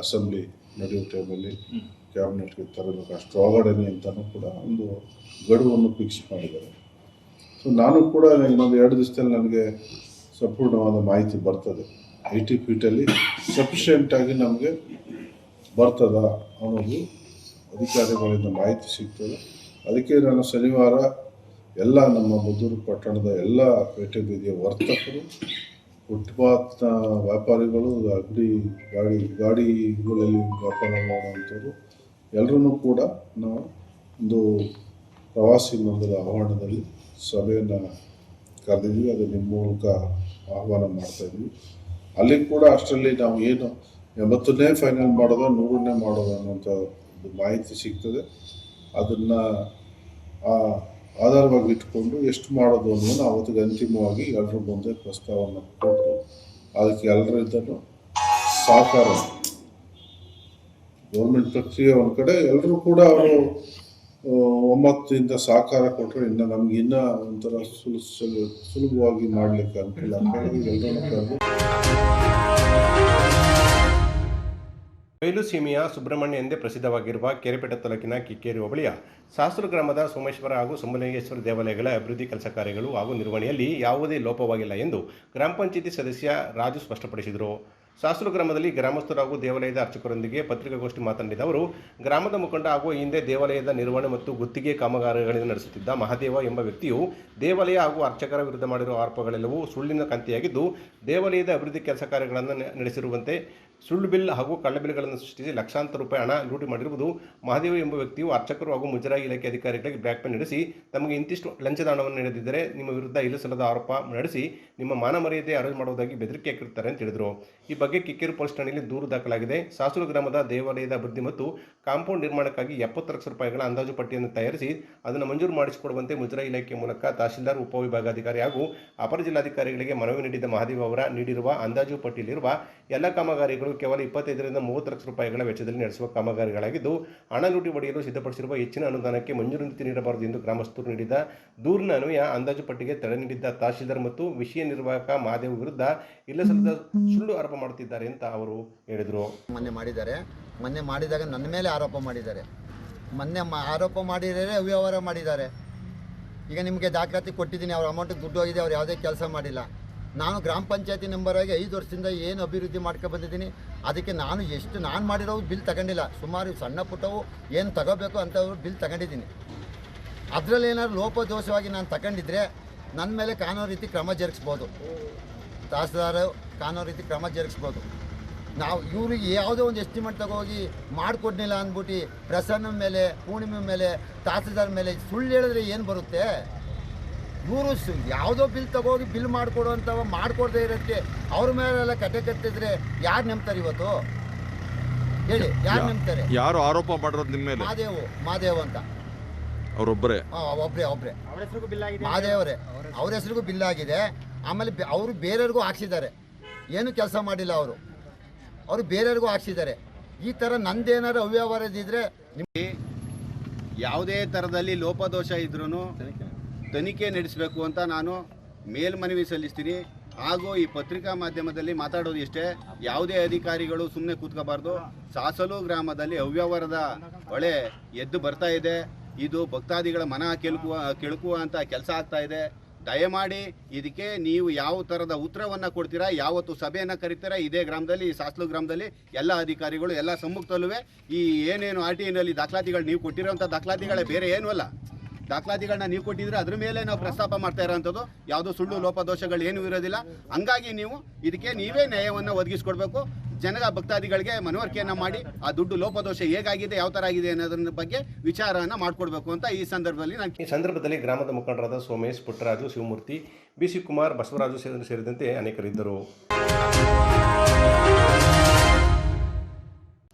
ಅಸೆಂಬ್ಲಿ ನಡೆಯೋ ಟೈಮಲ್ಲಿ ಕ್ಯಾಬಿನೆಟ್ಗೆ ತರಬೇಕು. ಅಷ್ಟು ಒಳಗಡೆನೆ ಅಂತಲೂ ಕೂಡ ಒಂದು ಗಡುವನ್ನು ಫಿಕ್ಸ್ ಮಾಡಿದ್ದಾರೆ. ಸೊ ನಾನು ಕೂಡ ಇನ್ನೊಂದು 2 ದಿವಸದಲ್ಲಿ ನನಗೆ ಸಂಪೂರ್ಣವಾದ ಮಾಹಿತಿ ಬರ್ತದೆ. 80 ಫೀಟಲ್ಲಿ ಸಫಿಷಿಯೆಂಟಾಗಿ ನಮಗೆ ಬರ್ತದ ಅನ್ನೋದು ಅಧಿಕಾರಿಗಳಿಂದ ಮಾಹಿತಿ ಸಿಗ್ತದೆ. ಅದಕ್ಕೆ ನಾನು ಶನಿವಾರ ಎಲ್ಲ ನಮ್ಮ ಮದ್ದೂರು ಪಟ್ಟಣದ ಎಲ್ಲ ಪೇಟೆ ಬೀದಿಯ ವರ್ತಕರು, ಫುಟ್ಪಾತ್ನ ವ್ಯಾಪಾರಿಗಳು, ಗಾಡಿಗಳಲ್ಲಿ ವ್ಯಾಪಾರ ಮಾಡುವಂಥವ್ರು ಎಲ್ಲರೂ ಕೂಡ ನಾವು ಒಂದು ಪ್ರವಾಸಿ ಮಂದಿರದ ಆವರಣದಲ್ಲಿ ಸಭೆಯನ್ನು ಕರೆದಿದ್ವಿ. ಅದು ನಿಮ್ಮ ಮೂಲಕ ಆಹ್ವಾನ ಮಾಡ್ತಾಯಿದ್ವಿ. ಅಲ್ಲಿ ಕೂಡ ಅಷ್ಟರಲ್ಲಿ ನಾವು ಏನು 80ನೇ ಫೈನಲ್ ಮಾಡೋದು 100ನೇ ಮಾಡೋದು ಅನ್ನೋಂಥ ಒಂದು ಮಾಹಿತಿ ಸಿಗ್ತದೆ. ಅದನ್ನು ಆಧಾರವಾಗಿ ಇಟ್ಕೊಂಡು ಎಷ್ಟು ಮಾಡೋದು ಅನ್ನೋದು ಅವತ್ತಿಗೆ ಅಂತಿಮವಾಗಿ ಎಲ್ಲರ ಮುಂದೆ ಪ್ರಸ್ತಾವವನ್ನು ಕೊಟ್ಟು ಅದಕ್ಕೆ ಎಲ್ಲರಿದ್ದನ್ನು ಸಹಕಾರ ಗೌರ್ಮೆಂಟ್ ಪ್ರಕ್ರಿಯೆ ಒಂದು ಕಡೆ ಎಲ್ಲರೂ ಕೂಡ ಅವರು ಒಮ್ಮತದಿಂದ ಸಹಕಾರ ಕೊಟ್ಟರೆ ಇನ್ನು ನಮ್ಗೆ ಇನ್ನೂ ಒಂಥರ ಸುಲಭವಾಗಿ ಮಾಡಲಿಕ್ಕೆ ಅನುಕೂಲ ಎಲ್ಲರೂ ಕರೆದು ಬಯಲುಸೀಮೆಯ ಸುಬ್ರಹ್ಮಣ್ಯ ಎಂದೇ ಪ್ರಸಿದ್ಧವಾಗಿರುವ ಕೇರಪೇಟೆ ತಾಲೂಕಿನ ಕಿಕ್ಕೇರಿ ಹೋಬಳಿಯ ಸಾಸೂರು ಗ್ರಾಮದ ಸೋಮೇಶ್ವರ ಹಾಗೂ ಸೋಮಲಿಂಗೇಶ್ವರ ದೇವಾಲಯಗಳ ಅಭಿವೃದ್ಧಿ ಕೆಲಸ ಕಾರ್ಯಗಳು ಹಾಗೂ ನಿರ್ವಹಣೆಯಲ್ಲಿ ಯಾವುದೇ ಲೋಪವಾಗಿಲ್ಲ ಎಂದು ಗ್ರಾಮ ಪಂಚಾಯಿತಿ ಸದಸ್ಯ ರಾಜು ಸ್ಪಷ್ಟಪಡಿಸಿದರು. ಸಾಸೂರು ಗ್ರಾಮದಲ್ಲಿ ಗ್ರಾಮಸ್ಥರು ಹಾಗೂ ದೇವಾಲಯದ ಅರ್ಚಕರೊಂದಿಗೆ ಪತ್ರಿಕಾಗೋಷ್ಠಿ ಮಾತನಾಡಿದ ಅವರು, ಗ್ರಾಮದ ಮುಖಂಡ ಹಾಗೂ ಹಿಂದೆ ದೇವಾಲಯದ ನಿರ್ವಹಣೆ ಮತ್ತು ಗುತ್ತಿಗೆ ಕಾಮಗಾರಿಗಳನ್ನು ನಡೆಸುತ್ತಿದ್ದ ಮಹಾದೇವ ಎಂಬ ವ್ಯಕ್ತಿಯು ದೇವಾಲಯ ಹಾಗೂ ಅರ್ಚಕರ ವಿರುದ್ಧ ಮಾಡಿರುವ ಆರೋಪಗಳೆಲ್ಲವೂ ಸುಳ್ಳಿನ ಕಂತೆಯಾಗಿದ್ದು, ದೇವಾಲಯದ ಅಭಿವೃದ್ಧಿ ಕೆಲಸ ಕಾರ್ಯಗಳನ್ನು ನಡೆಸಿರುವಂತೆ ಸುಳ್ಳು ಬಿಲ್ ಹಾಗೂ ಕಳ್ಳ ಬಿಲ್ಗಳನ್ನು ಸೃಷ್ಟಿಸಿ ಲಕ್ಷಾಂತರ ರೂಪಾಯಿ ಹಣ ಲೂಟಿ ಮಾಡಿರುವುದು. ಮಹಾದೇವ ಎಂಬ ವ್ಯಕ್ತಿಯು ಅರ್ಚಕರು ಹಾಗೂ ಮುಜರಾಯಿ ಇಲಾಖೆ ಅಧಿಕಾರಿಗಳಿಗೆ ಬ್ಲ್ಯಾಕ್ಮೇಲ್ ನಡೆಸಿ ತಮಗೆ ಇಂತಿಷ್ಟು ಲಂಚದ ಹಣವನ್ನು ನೀಡದಿದ್ದರೆ ನಿಮ್ಮ ವಿರುದ್ಧ ಇಲ್ಲಸಲ್ಲದ ಆರೋಪ ನಡೆಸಿ ನಿಮ್ಮ ಮಾನ ಮರ್ಯಾದೆ ಹರಾಜು ಮಾಡುವುದಾಗಿ ಬೆದರಿಕೆ ಹಾಕಿರುತ್ತಾರೆ ಅಂತ ಹೇಳಿದರು. ಈ ಬಗ್ಗೆ ಕಿಕ್ಕೇರಿ ಪೊಲೀಸ್ ಠಾಣೆಯಲ್ಲಿ ದೂರು ದಾಖಲಾಗಿದೆ. ಸಾಸೂರು ಗ್ರಾಮದ ದೇವಾಲಯದ ಅಭಿವೃದ್ಧಿ ಮತ್ತು ಕಾಂಪೌಂಡ್ ನಿರ್ಮಾಣಕ್ಕಾಗಿ 70 ಲಕ್ಷ ರೂಪಾಯಿಗಳ ಅಂದಾಜು ಪಟ್ಟಿಯನ್ನು ತಯಾರಿಸಿ ಅದನ್ನು ಮಂಜೂರು ಮಾಡಿಸಿಕೊಡುವಂತೆ ಮುಜರಾಯಿ ಇಲಾಖೆ ಮೂಲಕ ತಹಶೀಲ್ದಾರ್, ಉಪವಿಭಾಗಾಧಿಕಾರಿ ಹಾಗೂ ಅಪರ ಜಿಲ್ಲಾಧಿಕಾರಿಗಳಿಗೆ ಮನವಿ ನೀಡಿದ ಮಹಾದೇವ ಅವರ ನೀಡಿರುವ ಅಂದಾಜು ಪಟ್ಟಿಯಲ್ಲಿರುವ ಎಲ್ಲ ಕಾಮಗಾರಿಗಳು ಕೇವಲ 25 ರಿಂದ 30 ಲಕ್ಷ ರೂಪಾಯಿಗಳ ವೆಚ್ಚದಲ್ಲಿ ನಡೆಸುವ ಕಾಮಗಾರಿಗಳಾಗಿದ್ದು, ಹಣ ಲೂಟಿ ಹೊಡೆಯಲು ಸಿದ್ಧಪಡಿಸಿರುವ ಹೆಚ್ಚಿನ ಅನುದಾನಕ್ಕೆ ಮಂಜೂರಾತಿ ನೀಡಬಾರದು ಎಂದು ಗ್ರಾಮಸ್ಥರು ನೀಡಿದ ದೂರಿನ ಅನ್ವಯ ಅಂದಾಜು ಪಟ್ಟಿಗೆ ತಡೆ ನೀಡಿದ್ದ ತಹಶೀಲ್ದಾರ್ ಮತ್ತು ವಿಷಯ ನಿರ್ವಾಹಕ ಮಹಾದೇವ್ ವಿರುದ್ಧ ಇಲ್ಲಸಲ್ಲದ ಸುಳ್ಳು ಆರೋಪ ಮಾಡುತ್ತಿದ್ದಾರೆ ಅಂತ ಅವರು ಹೇಳಿದರು. ಮೊನ್ನೆ ಮಾಡಿದಾಗ ನನ್ನ ಮೇಲೆ ಆರೋಪ ಮಾಡಿದ್ದಾರೆ. ಆರೋಪ ಮಾಡಿದರೆ ಅವ್ಯವಹಾರ ಮಾಡಿದ್ದಾರೆ. ಈಗ ನಿಮಗೆ ದಾಖಲಾತಿ ಕೊಟ್ಟಿದ್ದೀನಿ, ಅವ್ರ ಅಮೌಂಟ್ ದುಡ್ಡು ಹೋಗಿದೆ, ಅವ್ರು ಯಾವುದೇ ಕೆಲಸ ಮಾಡಿಲ್ಲ. ನಾನು ಗ್ರಾಮ ಪಂಚಾಯತಿ ಮೆಂಬರಾಗಿ 5 ವರ್ಷದಿಂದ ಏನು ಅಭಿವೃದ್ಧಿ ಮಾಡ್ಕೊ ಬಂದಿದ್ದೀನಿ, ಅದಕ್ಕೆ ನಾನು ಮಾಡಿರೋ ಬಿಲ್ ತಗೊಂಡಿಲ್ಲ. ಸುಮಾರು ಸಣ್ಣ ಪುಟ್ಟವು ಏನು ತಗೋಬೇಕು ಅಂಥವ್ರು ಬಿಲ್ ತಗೊಂಡಿದ್ದೀನಿ. ಅದರಲ್ಲಿ ಏನಾದ್ರು ಲೋಪದೋಷವಾಗಿ ನಾನು ತಗೊಂಡಿದ್ರೆ ನನ್ನ ಮೇಲೆ ಕಾನೂನು ರೀತಿ ಕ್ರಮ ಜರುಗಿಸ್ಬೋದು. ತಹಸೀಲ್ದಾರ್ ಕಾನೂನು ರೀತಿ ಕ್ರಮ ಜರುಗಿಸ್ಬೋದು. ನಾವು ಇವ್ರಿಗೆ ಯಾವುದೋ ಒಂದು ಎಸ್ಟಿಮೇಟ್ ತಗೋಗಿ ಮಾಡಿಕೊಡ್ಲಿಲ್ಲ ಅಂದ್ಬಿಟ್ಟು ಪ್ರಸನ್ನ ಮೇಲೆ, ಪೂರ್ಣಿಮೆ ಮೇಲೆ, ತಹಸೀಲ್ದಾರ್ ಮೇಲೆ ಸುಳ್ಳು ಹೇಳಿದ್ರೆ ಏನು ಬರುತ್ತೆ? ಇವರು ಯಾವುದೋ ಬಿಲ್ ತಗೋಗಿ ಬಿಲ್ ಮಾಡಿಕೊಡುವಂಥವ ಮಾಡಿಕೊಡದೆ ಇರೋಕ್ಕೆ ಅವ್ರ ಮೇಲೆಲ್ಲ ಕತೆ ಕಟ್ಟಿದ್ರೆ ಯಾರು ನಂಬ್ತಾರೆ ಇವತ್ತು? ಹೇಳಿ, ಯಾರು ನಂಬ್ತಾರೆ? ಯಾರು ಆರೋಪ ಮಾಡಿರೋದು ನಿಮ್ಮ ಮೇಲೆ? ಮಾದೇವ್ ಅಂತ ಅವರೊಬ್ಬರೇ? ಒಬ್ಬರೇ ಮಾದೇವರೇ. ಅವ್ರ ಹೆಸರಿಗೂ ಬಿಲ್ ಆಗಿದೆ. ಆಮೇಲೆ ಅವರು ಬೇರೆಯವ್ರಿಗೂ ಹಾಕ್ಸಿದ್ದಾರೆ. ಏನು ಕೆಲಸ ಮಾಡಿಲ್ಲ ಅವರು ಬೇರೆಯವ್ರಿಗೂ ಹಾಕ್ಸಿದ್ದಾರೆ. ಈ ಥರ ನಂದೇನಾದ್ರು ಅವ್ಯವಹಾರದಿದ್ರೆ ನಿಮಗೆ ಯಾವುದೇ ಥರದಲ್ಲಿ ಲೋಪದೋಷ ಇದ್ರೂ ತನಿಖೆ ನಡೆಸಬೇಕು ಅಂತ ನಾನು ಮೇಲ್ಮನವಿ ಸಲ್ಲಿಸ್ತೀನಿ. ಹಾಗೂ ಈ ಪತ್ರಿಕಾ ಮಾಧ್ಯಮದಲ್ಲಿ ಮಾತಾಡೋದು ಇಷ್ಟೇ, ಯಾವುದೇ ಅಧಿಕಾರಿಗಳು ಸುಮ್ಮನೆ ಕೂತ್ಕೋಬಾರ್ದು. ಸಾಸಲು ಗ್ರಾಮದಲ್ಲಿ ಅವ್ಯವಹಾರದ ಹೊಳೆ ಎದ್ದು ಬರ್ತಾ ಇದೆ. ಇದು ಭಕ್ತಾದಿಗಳ ಮನ ಕೆಳುಕುವಂಥ ಕೆಲಸ ಆಗ್ತಾ ಇದೆ. ದಯಮಾಡಿ ಇದಕ್ಕೆ ನೀವು ಯಾವ ಥರದ ಉತ್ತರವನ್ನು ಕೊಡ್ತೀರಾ, ಯಾವತ್ತು ಸಭೆಯನ್ನು ಕರಿತೀರಾ ಇದೇ ಗ್ರಾಮದಲ್ಲಿ, ಈ ಸಾಸಲು ಗ್ರಾಮದಲ್ಲಿ ಎಲ್ಲ ಅಧಿಕಾರಿಗಳು ಎಲ್ಲ ಸಮ್ಮುಖದಲ್ಲೂ ಈ ಏನೇನು RTIನಲ್ಲಿ ದಾಖಲಾತಿಗಳು ನೀವು ಕೊಟ್ಟಿರೋಂಥ ದಾಖಲಾತಿಗಳೇ, ಬೇರೆ ಏನೂ ಅಲ್ಲ. ದಾಖಲಾತಿಗಳನ್ನ ನೀವು ಕೊಟ್ಟಿದ್ರೆ ಅದ್ರ ಮೇಲೆ ನಾವು ಪ್ರಸ್ತಾಪ ಮಾಡ್ತಾ ಇರೋಂಥದ್ದು. ಯಾವುದೋ ಸುಳ್ಳು ಲೋಪದೋಷಗಳು ಏನೂ ಇರೋದಿಲ್ಲ. ಹಂಗಾಗಿ ನೀವು ಇದಕ್ಕೆ ನೀವೇ ನ್ಯಾಯವನ್ನು ಒದಗಿಸ್ಕೊಡ್ಬೇಕು. ಭಕ್ತಾದಿಗಳಿಗೆ ಮನವರಿಕೆಯನ್ನು ಮಾಡಿ ಆ ದುಡ್ಡು ಲೋಪದೋಷ ಹೇಗಾಗಿದೆ, ಯಾವ ಥರ ಆಗಿದೆ ಅನ್ನೋದ್ರ ಬಗ್ಗೆ ವಿಚಾರವನ್ನು ಮಾಡಿಕೊಡ್ಬೇಕು ಅಂತ ಈ ಸಂದರ್ಭದಲ್ಲಿ ಗ್ರಾಮದ ಮುಖಂಡರಾದ ಸೋಮೇಶ್, ಪುಟ್ಟರಾಜು, ಶಿವಮೂರ್ತಿ, BC ಕುಮಾರ್, ಬಸವರಾಜು ಸೇರಿದಂತೆ ಅನೇಕರಿದ್ದರು.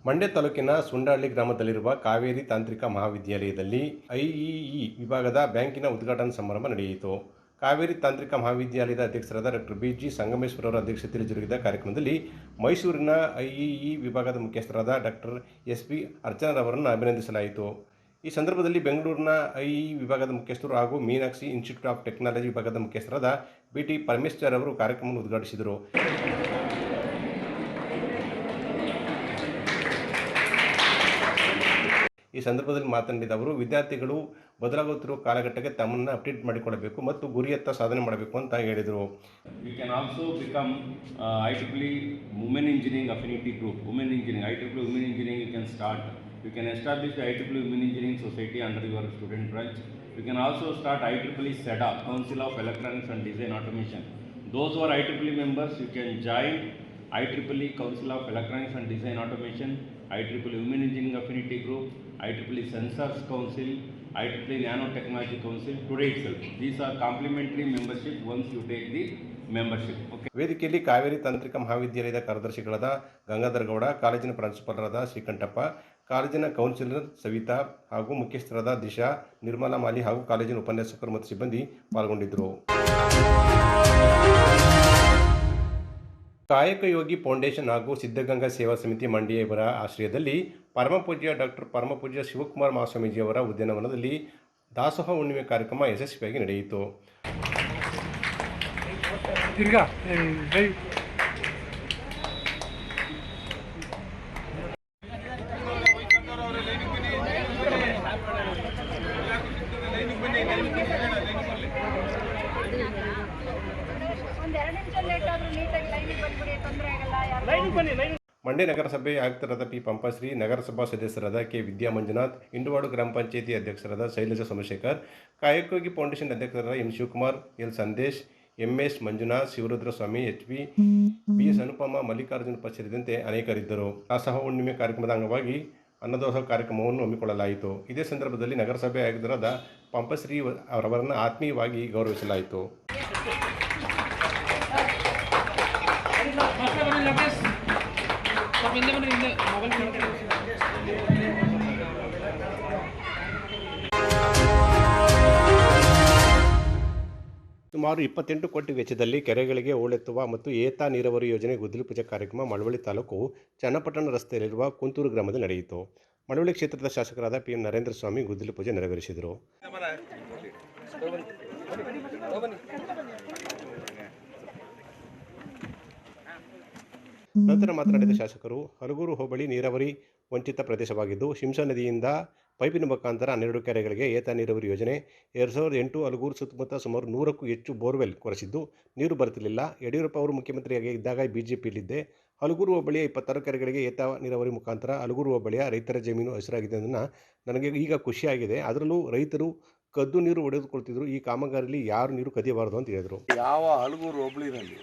ಮಂಡ್ಯ ತಾಲೂಕಿನ ಸುಂಡಹಳ್ಳಿ ಗ್ರಾಮದಲ್ಲಿರುವ ಕಾವೇರಿ ತಾಂತ್ರಿಕ ಮಹಾವಿದ್ಯಾಲಯದಲ್ಲಿ IEE ವಿಭಾಗದ ಬ್ಯಾಂಕಿನ ಉದ್ಘಾಟನಾ ಸಮಾರಂಭ ನಡೆಯಿತು. ಕಾವೇರಿ ತಾಂತ್ರಿಕ ಮಹಾವಿದ್ಯಾಲಯದ ಅಧ್ಯಕ್ಷರಾದ ಡಾಕ್ಟರ್ BG ಸಂಗಮೇಶ್ವರ ಅವರ ಅಧ್ಯಕ್ಷತೆಯಲ್ಲಿ ಜರುಗಿದ ಕಾರ್ಯಕ್ರಮದಲ್ಲಿ ಮೈಸೂರಿನ IEE ವಿಭಾಗದ ಮುಖ್ಯಸ್ಥರಾದ ಡಾಕ್ಟರ್ SP ಅರ್ಚನರವರನ್ನು ಅಭಿನಂದಿಸಲಾಯಿತು. ಈ ಸಂದರ್ಭದಲ್ಲಿ ಬೆಂಗಳೂರಿನ IEE ವಿಭಾಗದ ಮುಖ್ಯಸ್ಥರು ಹಾಗೂ ಮೀನಾಕ್ಷಿ ಇನ್ಸ್ಟಿಟ್ಯೂಟ್ ಆಫ್ ಟೆಕ್ನಾಲಜಿ ವಿಭಾಗದ ಮುಖ್ಯಸ್ಥರಾದ BT ಪರಮೇಶ್ವರ್ ಅವರು ಕಾರ್ಯಕ್ರಮವನ್ನು ಉದ್ಘಾಟಿಸಿದರು. ಈ ಸಂದರ್ಭದಲ್ಲಿ ಮಾತನಾಡಿದ ಅವರು, ವಿದ್ಯಾರ್ಥಿಗಳು ಬದಲಾಗುತ್ತಿರುವ ಕಾಲಘಟ್ಟಕ್ಕೆ ತಮ್ಮನ್ನು ಅಪ್ಡೇಟ್ ಮಾಡಿಕೊಳ್ಳಬೇಕು ಮತ್ತು ಗುರಿಯತ್ತ ಸಾಧನೆ ಮಾಡಬೇಕು ಅಂತ ಹೇಳಿದರು. We can also become IEEE Women Engineering Affinity Group. Women Engineering, IEEE Women Engineering you can start. You can establish the IEEE Women Engineering Society under your student branch. You can also start IEEE SEDA, Council of Electronics and Design Automation. Those who are IEEE members, you can join IEEE Council of Electronics and Design Automation, IEEE Women Engineering Affinity Group, IEEE Sensors Council, IEEE Nanotechnology Council today itself. These are complementary membership once you take the membership. Okay. ವೇದಿಕೆಯಲ್ಲಿ ಕಾವೇರಿ ತಾಂತ್ರಿಕ ಮಹಾವಿದ್ಯಾಲಯದ ಕಾರ್ಯದರ್ಶಿಗಳಾದ ಗಂಗಾಧರ ಗೌಡ, ಕಾಲೇಜಿನ ಪ್ರಾಂಶುಪಾಲರಾದ ಶ್ರೀಕಂಠಪ್ಪ, ಕಾಲೇಜಿನ counsellor Savita ಹಾಗೂ ಮುಖ್ಯಸ್ಥರಾದ ದಿಶಾ, ನಿರ್ಮಲಾ ಮಾಲಿ ಹಾಗೂ ಕಾಲೇಜಿನ ಉಪನ್ಯಾಸಕರು ಮತ್ತು ಸಿಬ್ಬಂದಿ ಪಾಲ್ಗೊಂಡಿದ್ದರು. ಕಾಯಕ ಯೋಗಿ ಫೌಂಡೇಶನ್ ಹಾಗೂ ಸಿದ್ಧಗಂಗಾ ಸೇವಾ ಸಮಿತಿ ಮಂಡ್ಯ ಇವರ ಆಶ್ರಯದಲ್ಲಿ ಪರಮಪೂಜ್ಯ ಡಾಕ್ಟರ್ ಪರಮಪೂಜ್ಯ ಶಿವಕುಮಾರ ಮಹಾಸ್ವಾಮೀಜಿಯವರ ಉದ್ಯಾನವನದಲ್ಲಿ ದಾಸೋಹ ಹುಣ್ಣಿಮೆ ಕಾರ್ಯಕ್ರಮ ಯಶಸ್ವಿಯಾಗಿ ನಡೆಯಿತು. ಮಂಡ್ಯ ನಗರಸಭೆ ಆಯುಕ್ತರಾದ ಪಿ ಪಂಪಶ್ರೀ, ನಗರಸಭಾ ಸದಸ್ಯರಾದ ಕೆ ವಿದ್ಯಾ ಮಂಜುನಾಥ್, ಇಂಡುವಾಡು ಗ್ರಾಮ ಪಂಚಾಯಿತಿ ಅಧ್ಯಕ್ಷರಾದ ಶೈಲಜಾ ಸೋಮಶೇಖರ್, ಕಾಯಕೋಗಿ ಫೌಂಡೇಶನ್ ಅಧ್ಯಕ್ಷರಾದ M Shivakumar, L Sandesh, MS Manjunath, Shivarudraswamy, HP, BS Anupama, Mallikarjuna ಸೇರಿದಂತೆ ಅನೇಕರಿದ್ದರು. ದಾಸೋಹ ಹುಣ್ಣಿಮೆ ಕಾರ್ಯಕ್ರಮದ ಅಂಗವಾಗಿ ಅನ್ನದಾಸೋಹ ಕಾರ್ಯಕ್ರಮವನ್ನು ಹಮ್ಮಿಕೊಳ್ಳಲಾಯಿತು. ಇದೇ ಸಂದರ್ಭದಲ್ಲಿ ನಗರಸಭೆ ಆಯುಕ್ತರಾದ ಪಂಪಶ್ರೀ ಅವರನ್ನು ಆತ್ಮೀಯವಾಗಿ ಗೌರವಿಸಲಾಯಿತು. ಸುಮಾರು 28 ಕೋಟಿ ವೆಚ್ಚದಲ್ಲಿ ಕೆರೆಗಳಿಗೆ ಹೂಳೆತ್ತುವ ಮತ್ತು ಏತ ನೀರಾವರಿ ಯೋಜನೆ ಗುದ್ದಲಿ ಪೂಜೆ ಕಾರ್ಯಕ್ರಮ ಮಳವಳ್ಳಿ ತಾಲೂಕು ಚನ್ನಪಟ್ಟಣ ರಸ್ತೆಯಲ್ಲಿರುವ ಕುಂತೂರು ಗ್ರಾಮದಲ್ಲಿ ನಡೆಯಿತು. ಮಳವಳ್ಳಿ ಕ್ಷೇತ್ರದ ಶಾಸಕರಾದ PM ನರೇಂದ್ರ ಸ್ವಾಮಿ ಗುದ್ದಲಿ ಪೂಜೆ ನೆರವೇರಿಸಿದರು. ನಂತರ ಮಾತನಾಡಿದ ಶಾಸಕರು, ಹಲಗೂರು ಹೋಬಳಿ ನೀರಾವರಿ ವಂಚಿತ ಪ್ರದೇಶವಾಗಿದ್ದು, ಶಿಂಷಾ ನದಿಯಿಂದ ಪೈಪಿನ ಮುಖಾಂತರ 12 ಕೆರೆಗಳಿಗೆ ಏತ ನೀರಾವರಿ ಯೋಜನೆ 2008 ಹಲಗೂರು ಸುತ್ತಮುತ್ತ ಸುಮಾರು 100ಕ್ಕೂ ಹೆಚ್ಚು ಬೋರ್ವೆಲ್ ಕೊರೆಸಿದ್ದು ನೀರು ಬರುತ್ತಿರಲಿಲ್ಲ. ಯಡಿಯೂರಪ್ಪ ಅವರು ಮುಖ್ಯಮಂತ್ರಿಯಾಗಿ ಇದ್ದಾಗ ಬಿಜೆಪಿಯಲ್ಲಿದ್ದೆ. ಹಲಗೂರು ಹೋಬಳಿಯ 26 ಕೆರೆಗಳಿಗೆ ಏತ ನೀರಾವರಿ ಮುಖಾಂತರ ಹಲಗೂರು ಹೋಬಳಿಯ ರೈತರ ಜಮೀನು ಹಸಿರಾಗಿದೆ ನನಗೆ ಈಗ ಖುಷಿಯಾಗಿದೆ. ಅದರಲ್ಲೂ ರೈತರು ಕದ್ದು ನೀರು ಹೊಡೆದುಕೊಳ್ತಿದ್ರು. ಈ ಕಾಮಗಾರಿಯಲ್ಲಿ ಯಾರು ನೀರು ಕದಿಯಬಾರದು ಅಂತ ಹೇಳಿದರು. ಯಾವ ಹಲಗೂರು ಹೋಬಳಿನಲ್ಲಿ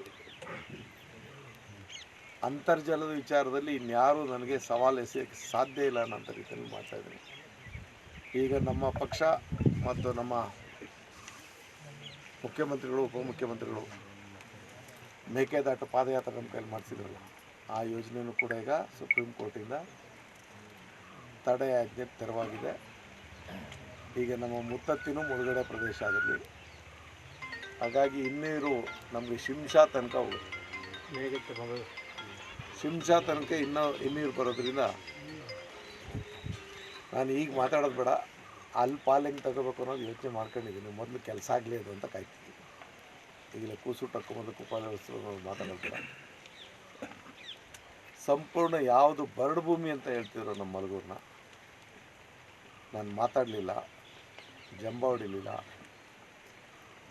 ಅಂತರ್ಜಲದ ವಿಚಾರದಲ್ಲಿ ಇನ್ಯಾರೂ ನನಗೆ ಸವಾಲು ಎಸೆಯೋಕ್ಕೆ ಸಾಧ್ಯ ಇಲ್ಲ ಅನ್ನೋ ರೀತಿಯಲ್ಲಿ ಮಾಡ್ತಾಯಿದ್ದೀನಿ. ಈಗ ನಮ್ಮ ಪಕ್ಷ ಮತ್ತು ನಮ್ಮ ಮುಖ್ಯಮಂತ್ರಿಗಳು, ಉಪಮುಖ್ಯಮಂತ್ರಿಗಳು ಮೇಕೆದಾಟು ಪಾದಯಾತ್ರೆ ನಮ್ಮ ಕೈಲಿ ಮಾಡಿಸಿದ್ರಲ್ಲ, ಆ ಯೋಜನೆಯೂ ಕೂಡ ಈಗ ಸುಪ್ರೀಂ ಕೋರ್ಟಿಂದ ತಡೆ ಆಜ್ಞೆ ತೆರವಾಗಿದೆ. ಈಗ ನಮ್ಮ ಮುತ್ತತ್ತಿನೂ ಮುಳುಗಡೆ ಪ್ರದೇಶ ಅದರಲ್ಲಿ, ಹಾಗಾಗಿ ಇನ್ನೀರು ನಮಗೆ ಶಿಂಷಾ ತನಕ ಹೋಗುತ್ತೆ. ಶಿಂಷಾ ತನಕ ಇನ್ನೀರು ಬರೋದ್ರಿಂದ ನಾನು ಈಗ ಮಾತಾಡೋದು ಬೇಡ, ಅಲ್ಲಿ ಪಾಲಿಂಗ್ ತಗೋಬೇಕು ಅನ್ನೋದು ಯೋಚನೆ ಮಾಡ್ಕೊಂಡಿದ್ದೀನಿ. ಮೊದಲು ಕೆಲಸ ಆಗಲಿ ಅದು ಅಂತ ಕಾಯ್ತಿದ್ದೀನಿ. ಈಗಲೇ ಕೂಸು ಟಕ್ಕೊಂಬಂದು ಕುಪಾಲ ಮಾತಾಡೋದು ಬೇಡ. ಸಂಪೂರ್ಣ ಯಾವುದು ಬರಡು ಭೂಮಿ ಅಂತ ಹೇಳ್ತಿದ್ರು ನಮ್ಮ ಮಲಗೂರನ್ನ, ನಾನು ಮಾತಾಡಲಿಲ್ಲ, ಜಂಬ ಹೊಡಿಲಿಲ್ಲ,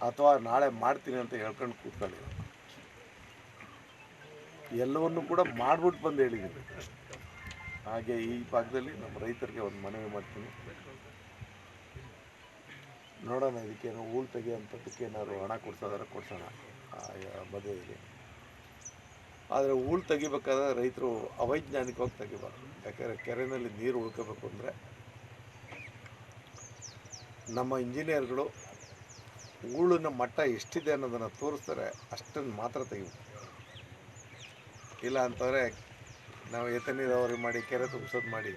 ಅಥವಾ ನಾಳೆ ಮಾಡ್ತೀನಿ ಅಂತ ಹೇಳ್ಕೊಂಡು ಕೂತ್ಕೊಳ್ಳಿಲ್ಲ. ಎಲ್ಲವನ್ನೂ ಕೂಡ ಮಾಡ್ಬಿಟ್ಟು ಬಂದು ಹೇಳಿದ್ದೀನಿ. ಹಾಗೆ ಈ ಭಾಗದಲ್ಲಿ ನಮ್ಮ ರೈತರಿಗೆ ಒಂದು ಮನವಿ ಮಾಡ್ತೀನಿ, ನೋಡೋಣ ಇದಕ್ಕೇನು ಹೂಳು ತೆಗೆಯೋಂಥದ್ದಕ್ಕೆ ಏನಾದ್ರು ಹಣ ಕೊಡ್ಸೋಣ ಬದಲಿಗೆ. ಆದರೆ ಹೂಳು ತೆಗಿಬೇಕಾದ್ರೆ ರೈತರು ಅವೈಜ್ಞಾನಿಕವಾಗಿ ತೆಗಿಬಾರ್ದು. ಯಾಕೆಂದರೆ ಕೆರೆಯಲ್ಲಿ ನೀರು ಉಳ್ಕೋಬೇಕು ಅಂದರೆ ನಮ್ಮ ಇಂಜಿನಿಯರ್ಗಳು ಹೂಳಿನ ಮಟ್ಟ ಎಷ್ಟಿದೆ ಅನ್ನೋದನ್ನು ತೋರಿಸ್ತಾರೆ, ಅಷ್ಟನ್ನು ಮಾತ್ರ ತೆಗಿಬೇಕು. ಇಲ್ಲ ಅಂತಂದರೆ ನಾವು ಏತ ನೀರಾವರಿ ಮಾಡಿ ಕೆರೆ ತುಂಬಿಸೋದು ಮಾಡಿ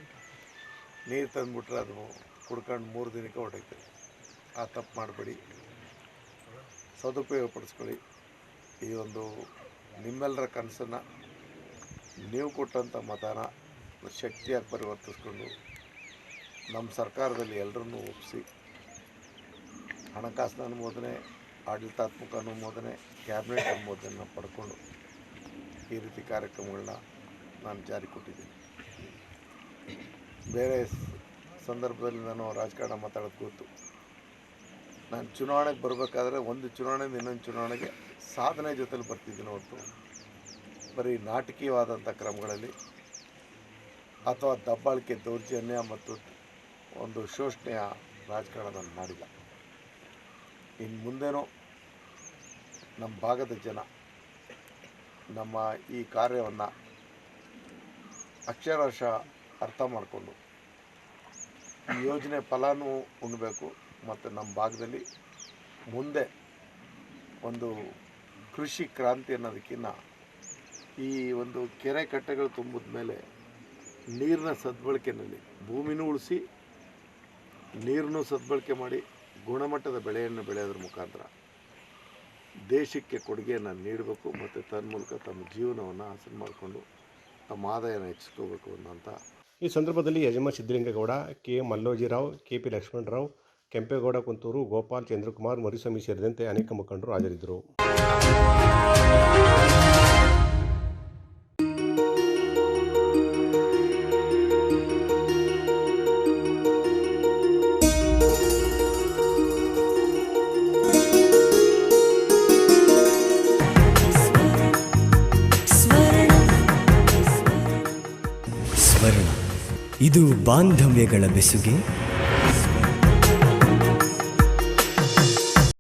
ನೀರು ತಂದುಬಿಟ್ರೆ ಅದು ಕುಡ್ಕೊಂಡು 3 ದಿನಕ್ಕೆ ಹೊರಟೈತೆ. ಆ ತಪ್ಪು ಮಾಡಬೇಡಿ, ಸದುಪಯೋಗಪಡಿಸ್ಕೊಳ್ಳಿ. ಈ ಒಂದು ನಿಮ್ಮೆಲ್ಲರ ಕನಸನ್ನು, ನೀವು ಕೊಟ್ಟಂಥ ಮತನ ಶಕ್ತಿಯಾಗಿ ಪರಿವರ್ತಿಸ್ಕೊಂಡು ನಮ್ಮ ಸರ್ಕಾರದಲ್ಲಿ ಎಲ್ಲರನ್ನೂ ಒಪ್ಪಿಸಿ ಹಣಕಾಸಿನ ಅನುಮೋದನೆ, ಆಡಳಿತಾತ್ಮಕ ಅನುಮೋದನೆ, ಕ್ಯಾಬಿನೆಟ್ ಅನುಮೋದನೆಯನ್ನು ಪಡ್ಕೊಂಡು ಈ ರೀತಿ ಕಾರ್ಯಕ್ರಮಗಳನ್ನ ನಾನು ಜಾರಿ ಕೊಟ್ಟಿದ್ದೀನಿ. ಬೇರೆ ಸಂದರ್ಭದಲ್ಲಿ ನಾನು ರಾಜಕಾರಣ ಮಾತಾಡೋದು ಗೊತ್ತು. ನಾನು ಚುನಾವಣೆಗೆ ಬರಬೇಕಾದ್ರೆ ಒಂದು ಚುನಾವಣೆಯಿಂದ ಇನ್ನೊಂದು ಚುನಾವಣೆಗೆ ಸಾಧನೆ ಜೊತೆಲಿ ಬರ್ತಿದ್ದೀನಿ ಹೊರತು ಬರೀ ನಾಟಕೀಯವಾದಂಥ ಕ್ರಮಗಳಲ್ಲಿ ಅಥವಾ ದಬ್ಬಾಳಿಕೆ, ದೌರ್ಜನ್ಯ ಮತ್ತು ಒಂದು ಶೋಷಣೆಯ ರಾಜಕಾರಣ ನಾನು ಮಾಡಿಲ್ಲ. ಇನ್ನು ಮುಂದೇನೂ ನಮ್ಮ ಭಾಗದ ಜನ ನಮ್ಮ ಈ ಕಾರ್ಯವನ್ನು ಅಕ್ಷರಶಃ ಅರ್ಥ ಮಾಡಿಕೊಂಡು ಈ ಯೋಜನೆ ಫಲಾನು ಉಣ್ಣಬೇಕು ಮತ್ತು ನಮ್ಮ ಭಾಗದಲ್ಲಿ ಮುಂದೆ ಒಂದು ಕೃಷಿ ಕ್ರಾಂತಿ ಅನ್ನೋದಕ್ಕಿಂತ ಈ ಒಂದು ಕೆರೆ ಕಟ್ಟೆಗಳು ತುಂಬಿದ ಮೇಲೆ ನೀರಿನ ಸದ್ಬಳಕೆಯಲ್ಲಿ ಭೂಮಿನೂ ಉಳಿಸಿ ನೀರನ್ನು ಸದ್ಬಳಕೆ ಮಾಡಿ ಗುಣಮಟ್ಟದ ಬೆಳೆಯನ್ನು ಬೆಳೆಯೋದ್ರ ಮುಖಾಂತರ ದೇಶಕ್ಕೆ ಕೊಡುಗೆಯನ್ನು ನೀಡಬೇಕು ಮತ್ತು ತನ್ಮೂಲಕ ತಮ್ಮ ಜೀವನವನ್ನು ಹಸನು ಮಾಡಿಕೊಂಡು ತಮ್ಮ ಆದಾಯನ ಹೆಚ್ಚಿಸ್ಕೋಬೇಕು ಅನ್ನೋಂಥ. ಈ ಸಂದರ್ಭದಲ್ಲಿ ಯಜಮಾನ್ ಸಿದ್ದಲಿಂಗೇಗೌಡ, KM ಮಲ್ಲೋಜಿರಾವ್, KP ಲಕ್ಷ್ಮಣರಾವ್, ಕೆಂಪೇಗೌಡ ಕುಂತೂರು, ಗೋಪಾಲ್, ಚಂದ್ರಕುಮಾರ್, ಮರಿಸ್ವಾಮಿ ಸೇರಿದಂತೆ ಅನೇಕ ಮುಖಂಡರು ಹಾಜರಿದ್ದರು. ಸ್ವರ್ಣ. ಇದು ಬಾಂಧವ್ಯಗಳ ಬೆಸುಗೆ